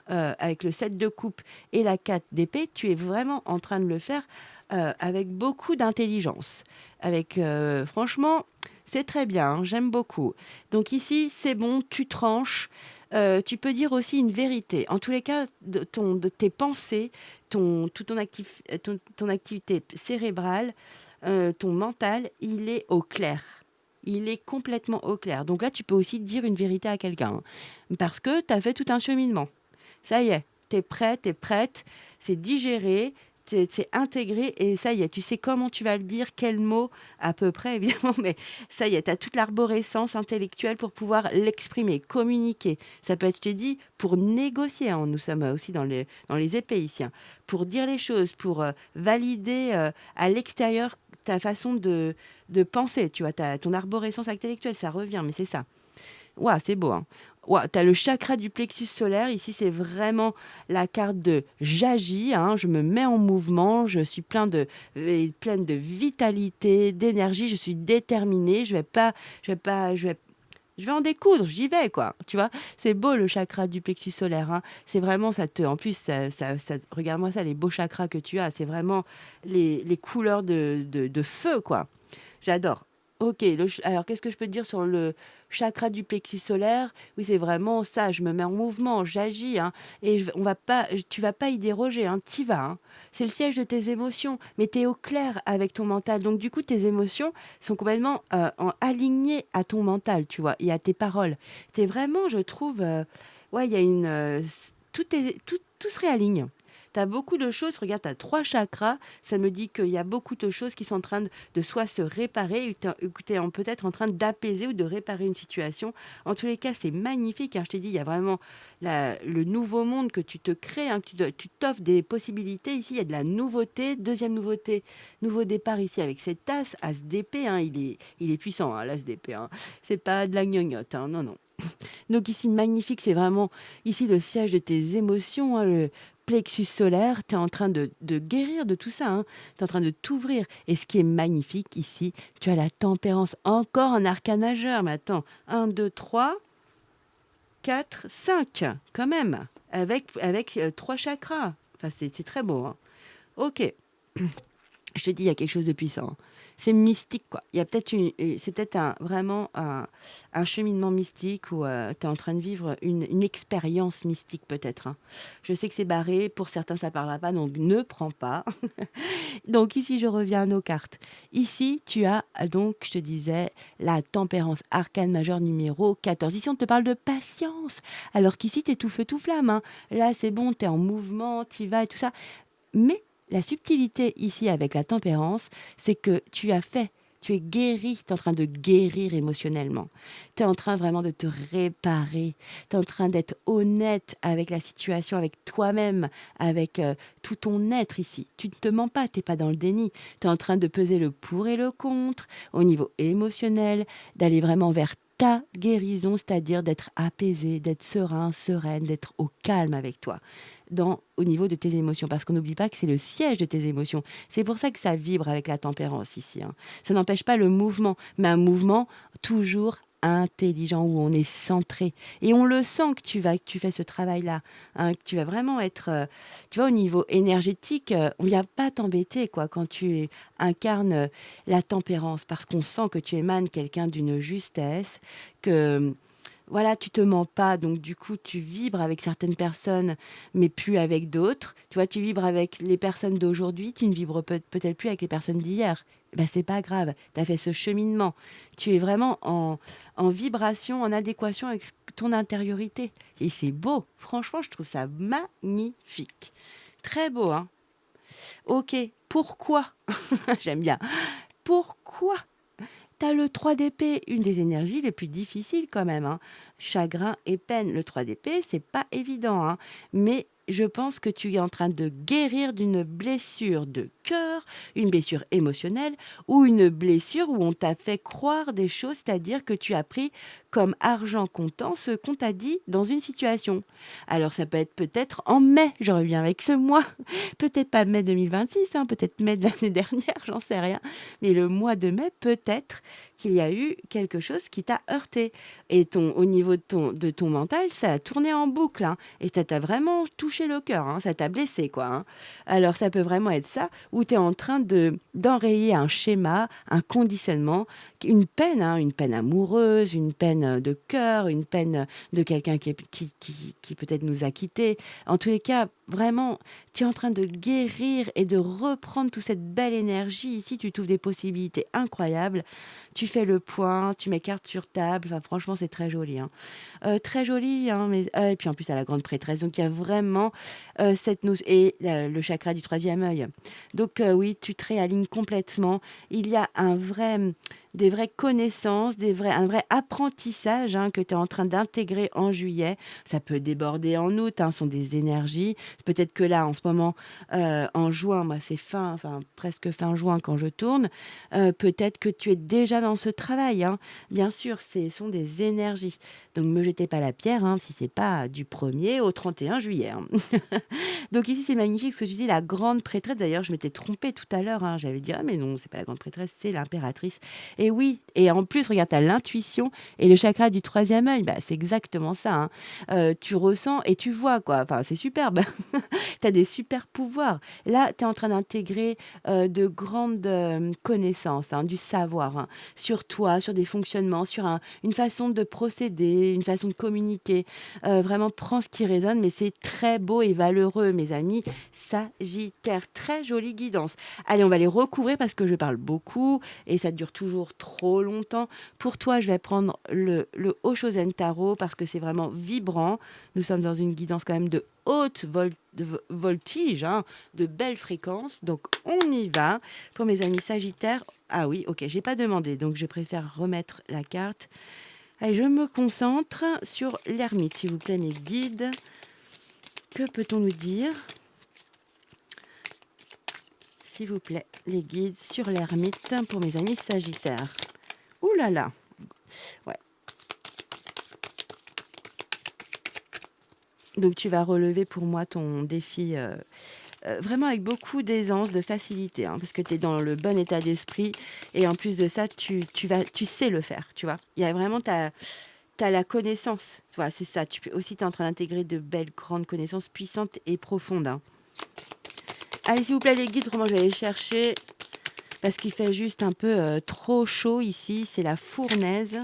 avec le 7 de coupe et la 4 d'épée, tu es vraiment en train de le faire avec beaucoup d'intelligence. Franchement, c'est très bien, hein, j'aime beaucoup. Donc ici, c'est bon, tu tranches. Tu peux dire aussi une vérité. En tous les cas, de tes pensées, ton activité cérébrale, ton mental, il est au clair. Il est complètement au clair. Donc là, tu peux aussi dire une vérité à quelqu'un, hein, parce que tu as fait tout un cheminement. Ça y est, tu es prêt, tu es prête, c'est digéré, C'est intégré et ça y est, tu sais comment tu vas le dire, quel mot à peu près évidemment, mais ça y est, tu as toute l'arborescence intellectuelle pour pouvoir l'exprimer, communiquer. Ça peut être, je t'ai dit, pour négocier, hein, nous sommes aussi dans les épées ici, hein, pour dire les choses, pour valider à l'extérieur ta façon de penser, tu vois, ton arborescence intellectuelle, ça revient, mais c'est ça. Waouh, c'est beau, hein. Waouh, tu as le chakra du plexus solaire. Ici, c'est vraiment la carte de j'agis, hein, je me mets en mouvement, je suis pleine de vitalité, d'énergie, je suis déterminée, je vais en découdre, j'y vais, quoi. Tu vois, c'est beau le chakra du plexus solaire, hein. C'est vraiment, en plus, regarde-moi ça, les beaux chakras que tu as, c'est vraiment les couleurs de feu, quoi. J'adore. OK, alors qu'est-ce que je peux te dire sur le chakra du plexus solaire? Oui, c'est vraiment ça, je me mets en mouvement, j'agis, hein, et on va pas tu vas pas y déroger, hein, tu vas, hein. C'est le siège de tes émotions, mais tu es au clair avec ton mental. Donc du coup, tes émotions sont complètement, alignées à ton mental, tu vois? Et à tes paroles. Tu es vraiment, je trouve, ouais, il y a tout se réaligne. Tu as beaucoup de choses, regarde, tu as 3 chakras, ça me dit qu'il y a beaucoup de choses qui sont en train de soit se réparer ou que tu es peut-être en train d'apaiser ou de réparer une situation. En tous les cas, c'est magnifique, hein, je t'ai dit, il y a vraiment le nouveau monde que tu te crées, hein, que tu t'offres des possibilités. Ici, il y a de la nouveauté. Deuxième nouveauté, nouveau départ ici avec cette tasse, As d'épée, hein, il est puissant, hein, l'As d'épée, hein. C'est pas de la gnognotte, hein, non, non. Donc ici, magnifique, c'est vraiment ici le siège de tes émotions, hein, le plexus solaire. Tu es en train de guérir de tout ça, hein. Tu es en train de t'ouvrir. Et ce qui est magnifique ici, tu as la tempérance, encore un arcane majeur. Mais attends, un, 2, 3, 4, 5, quand même, avec 3 chakras. Enfin, c'est très beau, hein. Ok. Je te dis, il y a quelque chose de puissant. C'est mystique, quoi. Il y a peut-être c'est peut-être vraiment un cheminement mystique où tu es en train de vivre une expérience mystique, peut-être, hein. Je sais que c'est barré, pour certains, ça ne parlera pas, donc ne prends pas. Donc ici, je reviens à nos cartes. Ici, tu as donc, je te disais, la tempérance arcane majeure numéro 14. Ici, on te parle de patience, alors qu'ici, tu es tout feu, tout flamme, hein. Là, c'est bon, tu es en mouvement, tu y vas et tout ça. Mais la subtilité ici avec la tempérance, c'est que tu es guéri, tu es en train de guérir émotionnellement. Tu es en train vraiment de te réparer. Tu es en train d'être honnête avec la situation, avec toi-même, avec tout ton être ici. Tu ne te mens pas, tu n'es pas dans le déni. Tu es en train de peser le pour et le contre au niveau émotionnel, d'aller vraiment vers ta guérison, c'est-à-dire d'être apaisé, d'être serein, sereine, d'être au calme avec toi au niveau de tes émotions, parce qu'on n'oublie pas que c'est le siège de tes émotions. C'est pour ça que ça vibre avec la tempérance ici, hein. Ça n'empêche pas le mouvement, mais un mouvement toujours intelligent, où on est centré. Et on le sent que tu fais ce travail-là, hein, que tu vas vraiment être, tu vois, au niveau énergétique, on ne vient pas t'embêter, quoi, quand tu incarnes la tempérance, parce qu'on sent que tu émanes quelqu'un d'une justesse, que voilà, tu te mens pas, donc du coup, tu vibres avec certaines personnes, mais plus avec d'autres. Tu vois, tu vibres avec les personnes d'aujourd'hui, tu ne vibres peut-être plus avec les personnes d'hier. Ben, c'est pas grave, tu as fait ce cheminement. Tu es vraiment en vibration, en adéquation avec ton intériorité. Et c'est beau, franchement, je trouve ça magnifique. Très beau, hein. Ok, pourquoi? J'aime bien. Pourquoi t'as le 3 d'épée, une des énergies les plus difficiles quand même, hein. Chagrin et peine. Le 3 d'épée, c'est pas évident, hein. Mais je pense que tu es en train de guérir d'une blessure de cœur, une blessure émotionnelle ou une blessure où on t'a fait croire des choses, c'est-à-dire que tu as pris comme argent comptant ce qu'on t'a dit dans une situation. Alors ça peut être peut-être en mai, je reviens avec ce mois, peut-être pas mai 2026, hein, peut-être mai de l'année dernière, j'en sais rien, mais le mois de mai, peut-être qu'il y a eu quelque chose qui t'a heurté. Et au niveau de ton mental, ça a tourné en boucle, hein, et ça t'a vraiment touché le cœur, hein, ça t'a blessé, quoi, hein. Alors ça peut vraiment être ça, où tu es en train d'enrayer un schéma, un conditionnement, une peine amoureuse, une peine de cœur, une peine de quelqu'un qui peut-être nous a quittés. En tous les cas, vraiment, tu es en train de guérir et de reprendre toute cette belle énergie. Ici, tu t'ouvres des possibilités incroyables. Tu fais le point, tu mets carte sur table. Enfin, franchement, c'est très joli, hein. Très joli, hein, mais et puis en plus, à la grande prêtresse. Donc, il y a vraiment cette notion. Et le chakra du troisième œil. Donc, oui, tu te réalignes complètement. Il y a des vraies connaissances, un vrai apprentissage hein, que tu es en train d'intégrer en juillet. Ça peut déborder en août, hein, ce sont des énergies. Peut-être que là, en ce moment, en juin, moi, c'est enfin, presque fin juin quand je tourne. Peut-être que tu es déjà dans ce travail, hein. Bien sûr, ce sont des énergies. Donc, ne me jetez pas la pierre hein, si c'est pas du 1er au 31 juillet, hein. Donc ici, c'est magnifique ce que tu dis, la grande prêtresse. D'ailleurs, je m'étais trompée tout à l'heure, hein. J'avais dit: «Ah mais non, c'est pas la grande prêtresse, c'est l'impératrice». Et oui, et en plus, regarde, tu as l'intuition et le chakra du troisième œil, bah, c'est exactement ça, hein. Tu ressens et tu vois, quoi. Enfin, c'est superbe. Tu as des super pouvoirs. Là, tu es en train d'intégrer, de grandes, connaissances, hein, du savoir, hein, sur toi, sur des fonctionnements, sur une façon de procéder, une façon de communiquer. Vraiment, prends ce qui résonne, mais c'est très beau et valeureux, mes amis Sagittaires. Très jolie guidance. Allez, on va les recouvrir parce que je parle beaucoup et ça dure toujours trop longtemps. Pour toi, je vais prendre le Oshozen Tarot parce que c'est vraiment vibrant. Nous sommes dans une guidance quand même de haute voltige, hein, de belles fréquences. Donc, on y va. Pour mes amis Sagittaires, ah oui, ok, j'ai pas demandé, donc je préfère remettre la carte. Allez, je me concentre sur l'ermite, s'il vous plaît, mes guides. Que peut-on nous dire, s'il vous plaît, les guides sur l'ermite pour mes amis Sagittaires? Ouh là là, ouais. Donc tu vas relever pour moi ton défi vraiment avec beaucoup d'aisance, de facilité, hein, parce que tu es dans le bon état d'esprit et en plus de ça, tu sais le faire, tu vois. Il y a vraiment ta la connaissance, tu vois, c'est ça. Tu peux aussi, tu es en train d'intégrer de belles, grandes connaissances puissantes et profondes, hein. Allez, s'il vous plaît, les guides, autrement, je vais aller chercher parce qu'il fait juste un peu trop chaud ici. C'est la fournaise.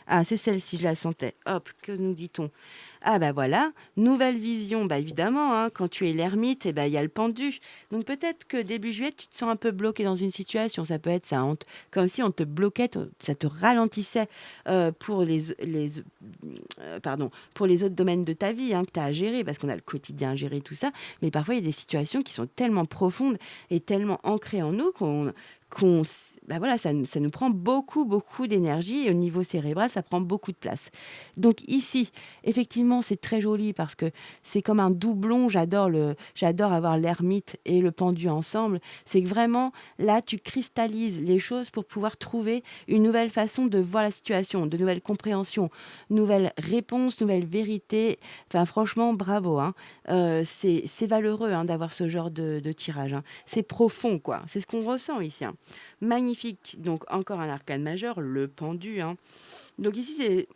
Ah, c'est celle-ci, je la sentais. Hop, que nous dit-on? Ah bah voilà, nouvelle vision, bah évidemment, hein, quand tu es l'ermite, eh ben, il y a le pendu. Donc peut-être que début juillet, tu te sens un peu bloqué dans une situation. Ça peut être ça, comme si on te bloquait, ça te ralentissait pour pour les autres domaines de ta vie hein, que tu as à gérer, parce qu'on a le quotidien à gérer, tout ça. Mais parfois, il y a des situations qui sont tellement profondes et tellement ancrées en nous bah voilà, ça nous prend beaucoup, beaucoup d'énergie et au niveau cérébral, ça prend beaucoup de place. Donc ici, effectivement, c'est très joli parce que c'est comme un doublon. J'adore avoir l'ermite et le pendu ensemble. C'est que vraiment, là, tu cristallises les choses pour pouvoir trouver une nouvelle façon de voir la situation, de nouvelles compréhensions, nouvelles réponses, nouvelles vérités. Enfin, franchement, bravo, hein. C'est valeureux hein, d'avoir ce genre de tirage, hein. C'est profond, quoi. C'est ce qu'on ressent ici, hein. Magnifique. Donc, encore un arcane majeur, le pendu, hein. Donc ici,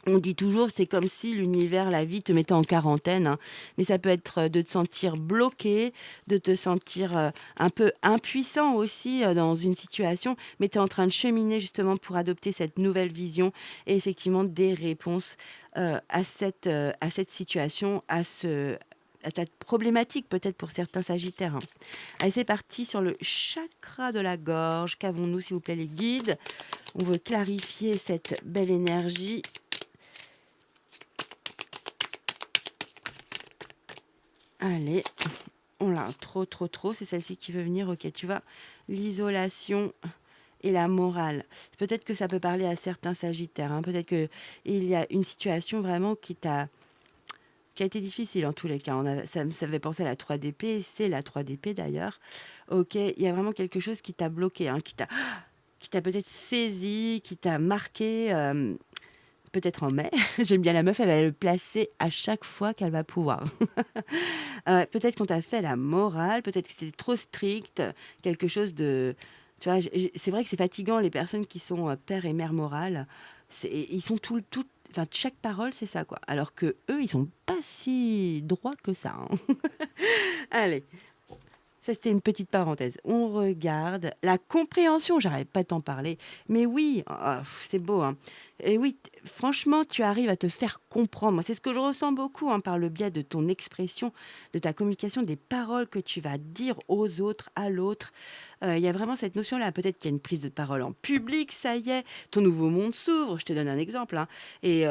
on dit toujours, c'est comme si l'univers, la vie te mettait en quarantaine, hein. Mais ça peut être de te sentir bloqué, de te sentir un peu impuissant aussi dans une situation, mais tu es en train de cheminer justement pour adopter cette nouvelle vision et effectivement des réponses à cette situation, à ta problématique peut-être pour certains Sagittaires, hein. Allez, c'est parti sur le chakra de la gorge. Qu'avons-nous, s'il vous plaît, les guides? On veut clarifier cette belle énergie. Allez, on l'a trop, trop, trop. C'est celle-ci qui veut venir. Ok, tu vois. L'isolation et la morale. Peut-être que ça peut parler à certains Sagittaires, hein. Peut-être qu'il y a une situation vraiment qui a été difficile en tous les cas. Ça me fait penser à la 3DP. C'est la 3DP d'ailleurs. Ok, il y a vraiment quelque chose qui t'a bloqué, hein, qui t'a peut-être saisi, qui t'a marqué. Peut-être en mai. J'aime bien la meuf, elle va le placer à chaque fois qu'elle va pouvoir. Peut-être qu'on t'a fait la morale, peut-être que c'était trop strict, quelque chose de... Tu vois, c'est vrai que c'est fatigant, les personnes qui sont père et mère morale. Ils sont enfin, chaque parole, c'est ça, quoi. Alors que eux, ils sont pas si droits que ça, hein. Allez, ça, c'était une petite parenthèse. On regarde la compréhension, j'arrête pas de t'en parler. Mais oui, c'est beau, hein. Et oui, franchement, tu arrives à te faire comprendre. Moi, c'est ce que je ressens beaucoup hein, par le biais de ton expression, de ta communication, des paroles que tu vas dire aux autres, à l'autre. Il y a vraiment cette notion-là. Peut-être qu'il y a une prise de parole en public, ça y est, ton nouveau monde s'ouvre. Je te donne un exemple. Hein. Et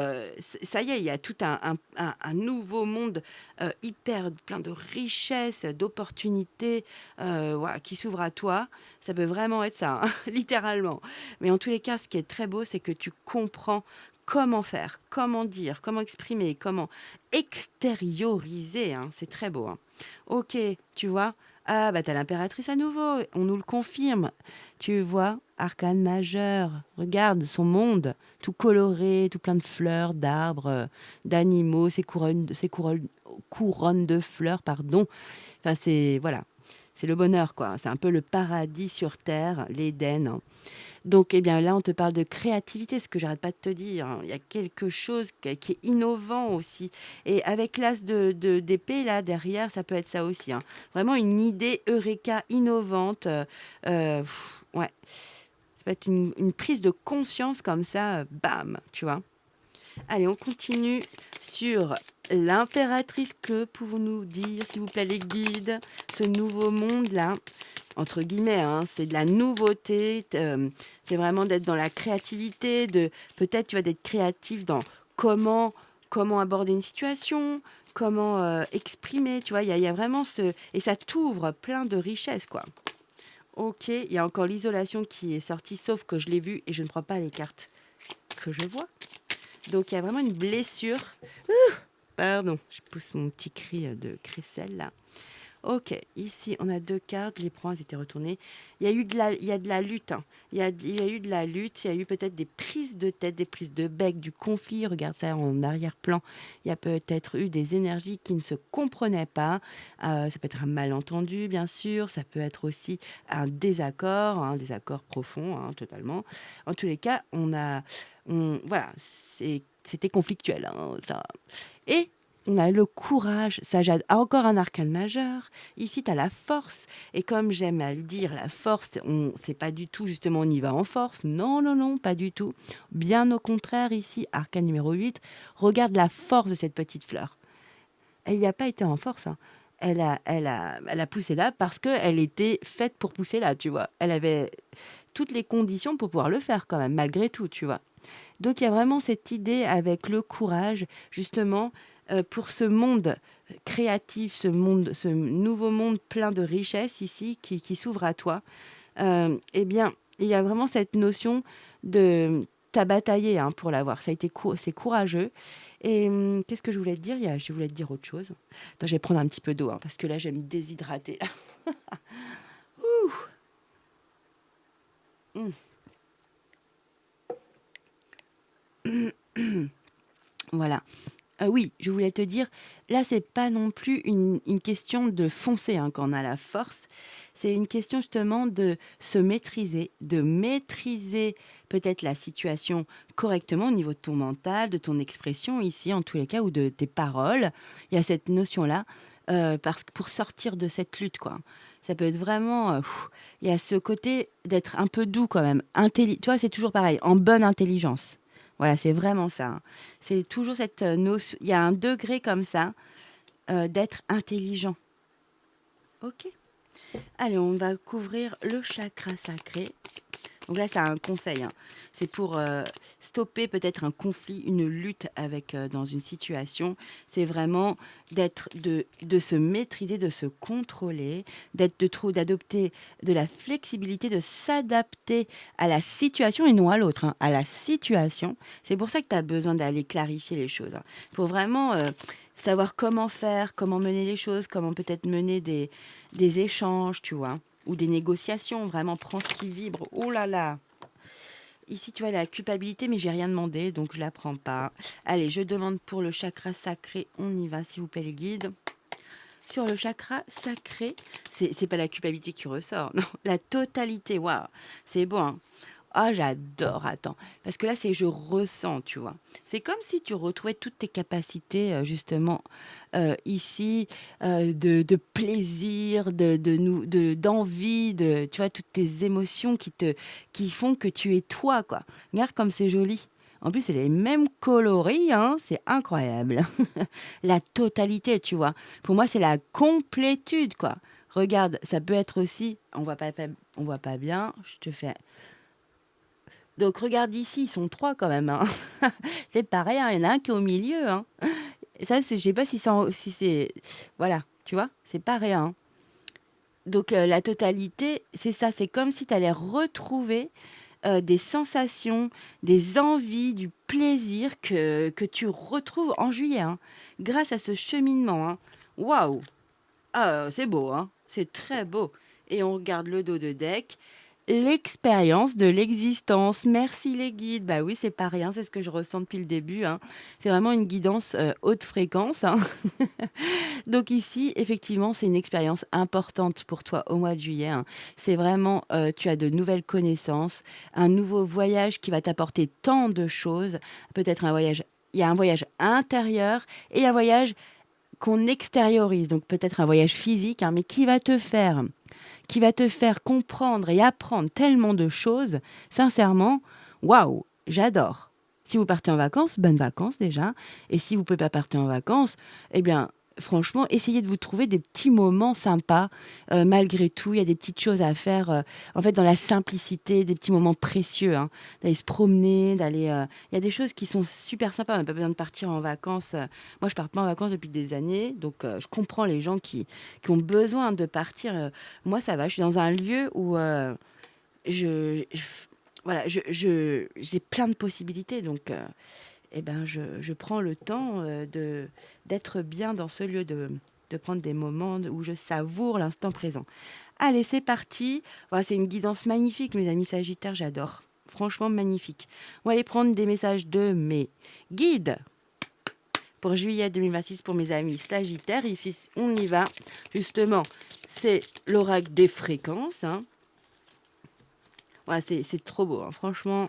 ça y est, il y a tout un nouveau monde hyper plein de richesses, d'opportunités voilà, qui s'ouvre à toi. Ça peut vraiment être ça, hein, littéralement. Mais en tous les cas, ce qui est très beau, c'est que tu comprends comment faire, comment dire, comment exprimer, comment extérioriser. Hein. C'est très beau. Hein. Ok, tu vois. Ah, bah t'as l'impératrice à nouveau, on nous le confirme. Tu vois, arcane majeur, regarde son monde, tout coloré, tout plein de fleurs, d'arbres, d'animaux, couronnes de fleurs, pardon. Enfin, c'est, voilà, c'est le bonheur, quoi. C'est un peu le paradis sur Terre, l'Éden. Hein. Donc, eh bien, là, on te parle de créativité, ce que j'arrête pas de te dire. Hein. Il y a quelque chose qui est innovant aussi. Et avec l'as d'épée, là, derrière, ça peut être ça aussi. Hein. Vraiment une idée eureka innovante. Ouais. Ça peut être une prise de conscience comme ça, bam, tu vois. Allez, on continue sur l'impératrice. Que pouvons-nous dire, s'il vous plaît, les guides? Ce nouveau monde-là, entre guillemets, hein, c'est de la nouveauté, c'est vraiment d'être dans la créativité, peut-être tu vas être créatif dans comment aborder une situation, comment exprimer, tu vois, il y a vraiment et ça t'ouvre plein de richesses, quoi. Ok, il y a encore l'isolation qui est sortie, sauf que je l'ai vue et je ne prends pas les cartes que je vois. Donc il y a vraiment une blessure. Pardon, je pousse mon petit cri de crécelle là. Ok, ici on a deux cartes, les points étaient retournés. Il y a de la lutte. Hein. Il y a eu de la lutte, il y a eu peut-être des prises de tête, des prises de bec, du conflit. Regarde ça en arrière-plan. Il y a peut-être eu des énergies qui ne se comprenaient pas. Ça peut être un malentendu, bien sûr. Ça peut être aussi un désaccord profond, hein, totalement. En tous les cas, voilà, c'était conflictuel. Hein, ça. Et on a le courage, ça j'adore. Encore un arcane majeur. Ici, tu as la force. Et comme j'aime à le dire, la force, c'est pas du tout justement on y va en force. Non, non, non, pas du tout. Bien au contraire, ici, arcane numéro 8. Regarde la force de cette petite fleur. Elle n'y a pas été en force. Hein. Elle a poussé là parce qu'elle était faite pour pousser là, tu vois. Elle avait toutes les conditions pour pouvoir le faire quand même, malgré tout, tu vois. Donc il y a vraiment cette idée avec le courage, justement, pour ce monde créatif, ce nouveau monde plein de richesses ici qui s'ouvre à toi. Eh bien, il y a vraiment cette notion de t'as bataillé hein, pour l'avoir. Ça a été c'est courageux. Et qu'est-ce que je voulais te dire? Je voulais te dire autre chose. Attends, je vais prendre un petit peu d'eau hein, parce que là, je vais me déshydrater. Voilà. Oui, je voulais te dire, là, c'est pas non plus une question de foncer hein, quand on a la force. C'est une question justement de se maîtriser, de maîtriser peut-être la situation correctement au niveau de ton mental, de ton expression ici, en tous les cas, ou de tes paroles. Il y a cette notion-là, parce que pour sortir de cette lutte, quoi. Ça peut être vraiment... il y a ce côté d'être un peu doux quand même. Tu vois, c'est toujours pareil, en bonne intelligence. Voilà, c'est vraiment ça. Hein. C'est toujours cette notion. Il y a un degré comme ça d'être intelligent. Ok. Allez, on va couvrir le chakra sacré. Donc là, c'est un conseil. Hein. C'est pour stopper peut-être un conflit, une lutte avec dans une situation. C'est vraiment de se maîtriser, de se contrôler, d'adopter de la flexibilité, de s'adapter à la situation et non à l'autre, hein, à la situation. C'est pour ça que tu as besoin d'aller clarifier les choses. Il faut vraiment savoir comment faire, comment mener les choses, comment peut-être mener des échanges, tu vois ou des négociations, vraiment prends ce qui vibre. Oh là là. Ici, tu vois la culpabilité, mais j'ai rien demandé, donc je la prends pas. Allez, je demande pour le chakra sacré. On y va, s'il vous plaît, les guides. Sur le chakra sacré, c'est pas la culpabilité qui ressort, non, la totalité. Waouh, c'est bon. Hein. Ah, j'adore, attends. Parce que là, c'est je ressens, tu vois. C'est comme si tu retrouvais toutes tes capacités, justement, ici, de plaisir, d'envie, tu vois, toutes tes émotions qui font que tu es toi, quoi. Regarde comme c'est joli. En plus, c'est les mêmes coloris, hein, c'est incroyable. La totalité, tu vois. Pour moi, c'est la complétude, quoi. Regarde, ça peut être aussi, on voit pas bien, je te fais. Donc regarde ici, ils sont trois quand même, hein. C'est pareil, hein, il y en a un qui est au milieu, hein. Et ça, je sais pas si c'est, voilà, tu vois, c'est pas rien. Donc la totalité, c'est ça, c'est comme si tu allais retrouver des sensations, des envies, du plaisir que tu retrouves en juillet, hein, grâce à ce cheminement, hein. Waouh! Ah, c'est beau, hein, c'est très beau. Et on regarde le dos de deck. L'expérience de l'existence. Merci les guides. Bah oui, c'est pas rien, c'est ce que je ressens depuis le début, hein. C'est vraiment une guidance haute fréquence, hein. Donc ici, effectivement, c'est une expérience importante pour toi au mois de juillet, hein. C'est vraiment, tu as de nouvelles connaissances, un nouveau voyage qui va t'apporter tant de choses. Peut-être un voyage, il y a un voyage intérieur et un voyage qu'on extériorise. Donc peut-être un voyage physique, hein, mais qui va te faire comprendre et apprendre tellement de choses. Sincèrement, waouh, j'adore. Si vous partez en vacances, bonnes vacances déjà. Et si vous ne pouvez pas partir en vacances, eh bien, franchement, essayez de vous trouver des petits moments sympas. Malgré tout, il y a des petites choses à faire. En fait, dans la simplicité, des petits moments précieux, hein. D'aller se promener, d'aller. Il y a des choses qui sont super sympas. On n'a pas besoin de partir en vacances. Moi, je pars pas en vacances depuis des années, donc je comprends les gens qui ont besoin de partir. Moi, ça va. Je suis dans un lieu où je voilà, j'ai plein de possibilités. Donc, eh ben, je prends le temps d'être bien dans ce lieu, de prendre des moments où je savoure l'instant présent. Allez, c'est parti. Voilà, c'est une guidance magnifique, mes amis Sagittaires, j'adore. Franchement, magnifique. On va aller prendre des messages de mes guides pour juillet 2026 pour mes amis Sagittaires. Ici, on y va. Justement, c'est l'oracle des fréquences, hein. Ouais, c'est trop beau, hein. Franchement,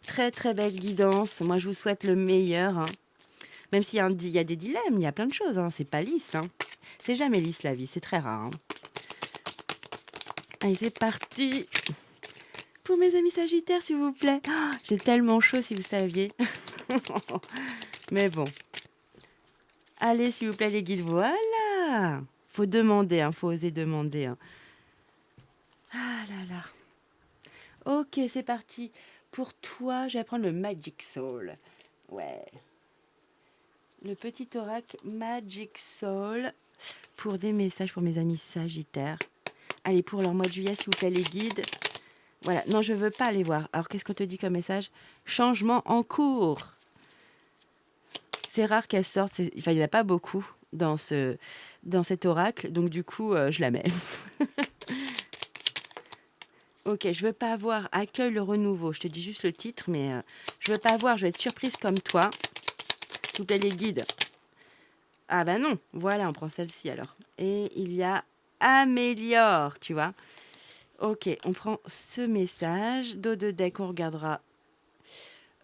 très très belle guidance. Moi, je vous souhaite le meilleur, hein. Même s'il y a, il y a des dilemmes, il y a plein de choses, hein. C'est pas lisse, hein. C'est jamais lisse la vie, c'est très rare, hein. Allez, c'est parti pour mes amis Sagittaires, s'il vous plaît. Oh, j'ai tellement chaud, si vous saviez. Mais bon. Allez, s'il vous plaît, les guides. Voilà. Faut demander, hein. Faut oser demander, hein. Ah là là. Ok, c'est parti. Pour toi, je vais prendre le Magic Soul. Ouais. Le petit oracle Magic Soul pour des messages pour mes amis Sagittaires. Allez, pour leur mois de juillet, s'il vous plaît, les guides. Voilà. Non, je veux pas aller voir. Alors, qu'est-ce qu'on te dit comme message? Changement en cours. C'est rare qu'elle sorte. Enfin, il n'y en a pas beaucoup dans cet oracle. Donc, du coup, je la mets. Ok, je veux pas avoir accueille le renouveau. Je te dis juste le titre, mais je veux pas avoir. Je vais être surprise comme toi. S'il vous plaît, les guides. Ah bah non. Voilà, on prend celle-ci alors. Et il y a améliore, tu vois. Ok, on prend ce message. Dos de deck, on regardera.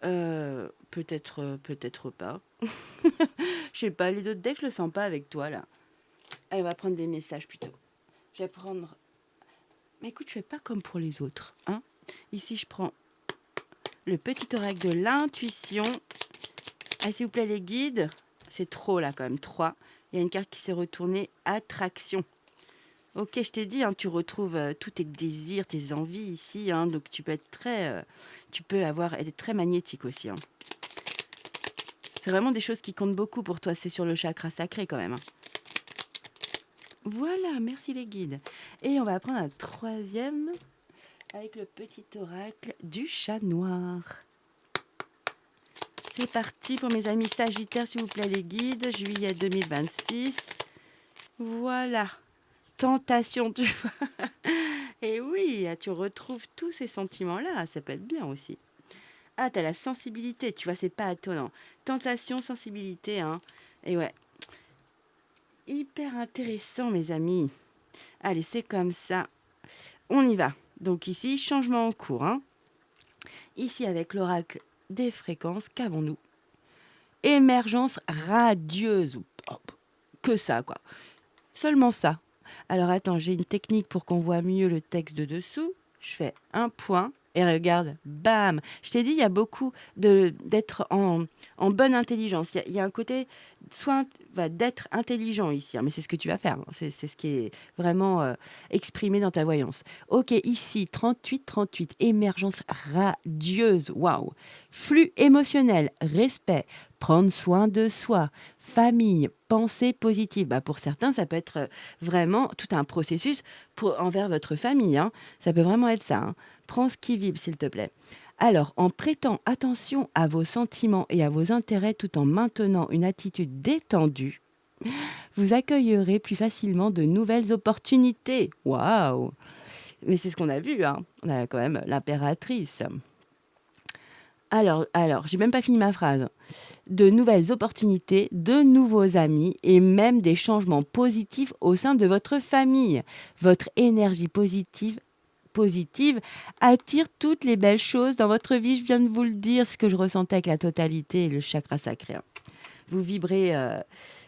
Peut-être pas. Je sais pas, les autres decks, je le sens pas avec toi là. Allez, on va prendre des messages plutôt. Je vais prendre. Mais écoute, je fais pas comme pour les autres, hein. Ici, je prends le petit oracle de l'intuition. Ah, s'il vous plaît, les guides. C'est trop là quand même, 3. Il y a une carte qui s'est retournée. Attraction. Ok, je t'ai dit, hein, tu retrouves tous tes désirs, tes envies ici, hein, donc tu peux être tu peux être très magnétique aussi, hein. C'est vraiment des choses qui comptent beaucoup pour toi. C'est sur le chakra sacré quand même, hein. Voilà, merci les guides. Et on va prendre un troisième avec le petit oracle du chat noir. C'est parti pour mes amis Sagittaires, s'il vous plaît, les guides. Juillet 2026. Voilà. Tentation, tu vois. Et oui, tu retrouves tous ces sentiments-là. Ça peut être bien aussi. Ah, t'as la sensibilité, tu vois, c'est pas étonnant. Tentation, sensibilité, hein. Et ouais. Hyper intéressant, mes amis. Allez, c'est comme ça. On y va. Donc ici, changement en cours, hein. Ici, avec l'oracle des fréquences, qu'avons-nous? Émergence radieuse. Hop, que ça, quoi. Seulement ça. Alors attends, j'ai une technique pour qu'on voit mieux le texte de dessous. Je fais un point Et regarde, bam! Je t'ai dit, il y a beaucoup d'être en bonne intelligence. Il y a un côté, soit d'être intelligent ici, hein, mais c'est ce que tu vas faire, hein. C'est ce qui est vraiment exprimé dans ta voyance. Ok, ici, 38, émergence radieuse, waouh! Flux émotionnel, respect, prendre soin de soi, famille, pensée positive. Bah, pour certains, ça peut être vraiment tout un processus envers votre famille, hein. Ça peut vraiment être ça, hein. Prends ce qui vibre, s'il te plaît. Alors, en prêtant attention à vos sentiments et à vos intérêts tout en maintenant une attitude détendue, vous accueillerez plus facilement de nouvelles opportunités. Waouh! Mais c'est ce qu'on a vu, hein. On a quand même l'impératrice. Alors, j'ai même pas fini ma phrase. De nouvelles opportunités, de nouveaux amis et même des changements positifs au sein de votre famille. Votre énergie positive attire toutes les belles choses dans votre vie. Je viens de vous le dire, ce que je ressentais avec la totalité et le chakra sacré, hein. Vous vibrez,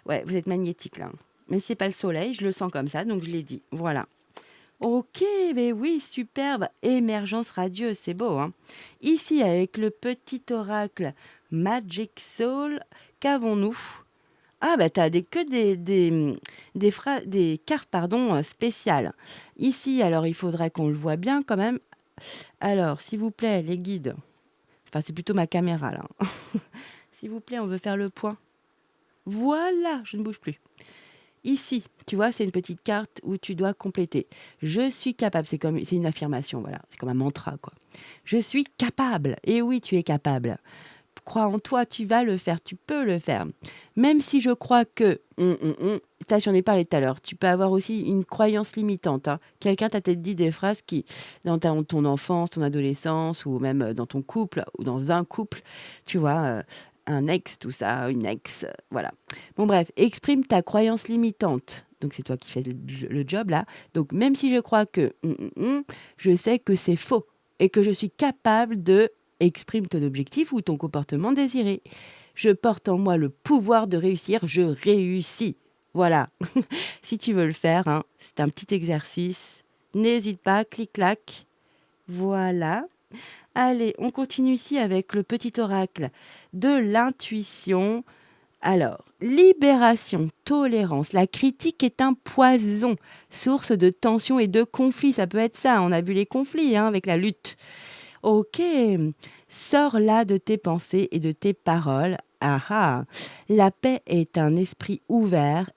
ouais, vous êtes magnétique là. Mais c'est pas le soleil, je le sens comme ça, donc je l'ai dit. Voilà. Ok, mais oui, superbe. Émergence radieuse, c'est beau, hein. Ici, avec le petit oracle Magic Soul, qu'avons-nous? Ah, bah, tu as des cartes pardon, spéciales. Ici, alors, il faudrait qu'on le voit bien quand même. Alors, s'il vous plaît, les guides. Enfin, c'est plutôt ma caméra, là. S'il vous plaît, on veut faire le point. Voilà, je ne bouge plus. Ici, tu vois, c'est une petite carte où tu dois compléter. Je suis capable, c'est une affirmation, voilà. C'est comme un mantra, quoi. Je suis capable. Et oui, tu es capable. Crois en toi, tu vas le faire, tu peux le faire. Même si je crois que... Ça, j'en ai parlé tout à l'heure. Tu peux avoir aussi une croyance limitante, hein. Quelqu'un t'a peut-être dit des phrases qui, dans ton enfance, ton adolescence, ou même dans ton couple, ou dans un couple, tu vois, un ex, tout ça, une ex, voilà. Bon bref, exprime ta croyance limitante. Donc c'est toi qui fais le job là. Donc même si je crois que je sais que c'est faux et que je suis capable de exprime ton objectif ou ton comportement désiré. Je porte en moi le pouvoir de réussir, je réussis. Voilà. Si tu veux le faire, hein, c'est un petit exercice. N'hésite pas, clic-clac. Voilà. Allez, on continue ici avec le petit oracle de l'intuition. Alors, libération, tolérance. La critique est un poison, source de tension et de conflits. Ça peut être ça. On a vu les conflits hein, avec la lutte. Ok, sors là de tes pensées et de tes paroles. Ah ah, la paix est un esprit ouvert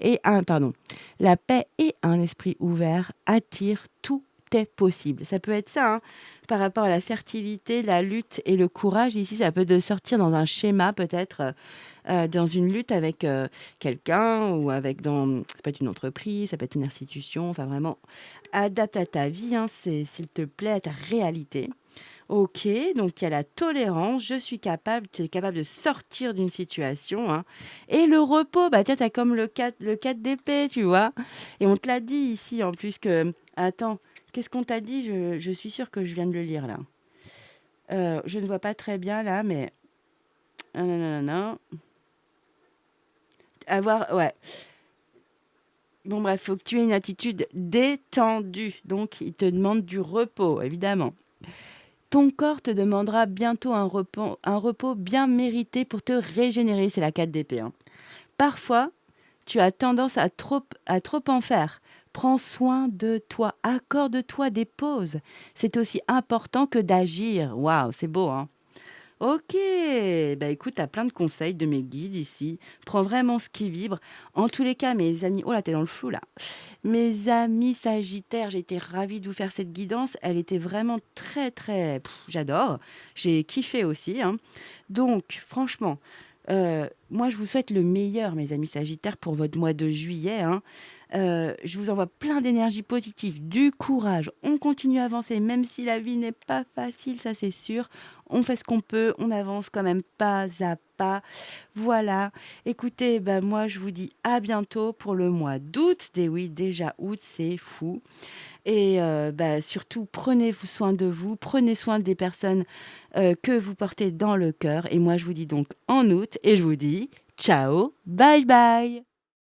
la paix et un esprit ouvert attirent tout est possible. Ça peut être ça, hein, par rapport à la fertilité, la lutte et le courage. Ici, ça peut te sortir dans un schéma peut-être, dans une lutte avec quelqu'un ou ça peut être une entreprise, ça peut être une institution. Enfin, vraiment, adapte à ta vie, hein, s'il te plaît, à ta réalité. Ok, donc il y a la tolérance, tu es capable de sortir d'une situation, hein. Et le repos, bah tiens, tu as comme le 4 d'épée, tu vois. Et on te l'a dit ici en plus que... Attends, qu'est-ce qu'on t'a dit? Je suis sûre que je viens de le lire là. Je ne vois pas très bien là, mais... Non, non, non, non. Ouais. Bon bref, faut que tu aies une attitude détendue. Donc, il te demande du repos, évidemment. Ton corps te demandera bientôt un repos bien mérité pour te régénérer. C'est la 4 d'épée, hein. Parfois, tu as tendance à trop en faire. Prends soin de toi. Accorde-toi des pauses. C'est aussi important que d'agir. Waouh, c'est beau, hein? Ok, bah écoute, t'as plein de conseils de mes guides ici. Prends vraiment ce qui vibre. En tous les cas, mes amis, oh là, t'es dans le flou là. Mes amis Sagittaires, j'ai été ravie de vous faire cette guidance. Elle était vraiment très, très... j'adore. J'ai kiffé aussi, hein. Donc, franchement, moi, je vous souhaite le meilleur, mes amis Sagittaires, pour votre mois de juillet, hein. Je vous envoie plein d'énergie positive, du courage. On continue à avancer, même si la vie n'est pas facile, ça c'est sûr. On fait ce qu'on peut, on avance quand même pas à pas. Voilà. Écoutez, bah, moi je vous dis à bientôt pour le mois d'août. Oui, déjà août, c'est fou. Et bah, surtout, prenez soin de vous, prenez soin des personnes que vous portez dans le cœur. Et moi je vous dis donc en août et je vous dis ciao, bye bye.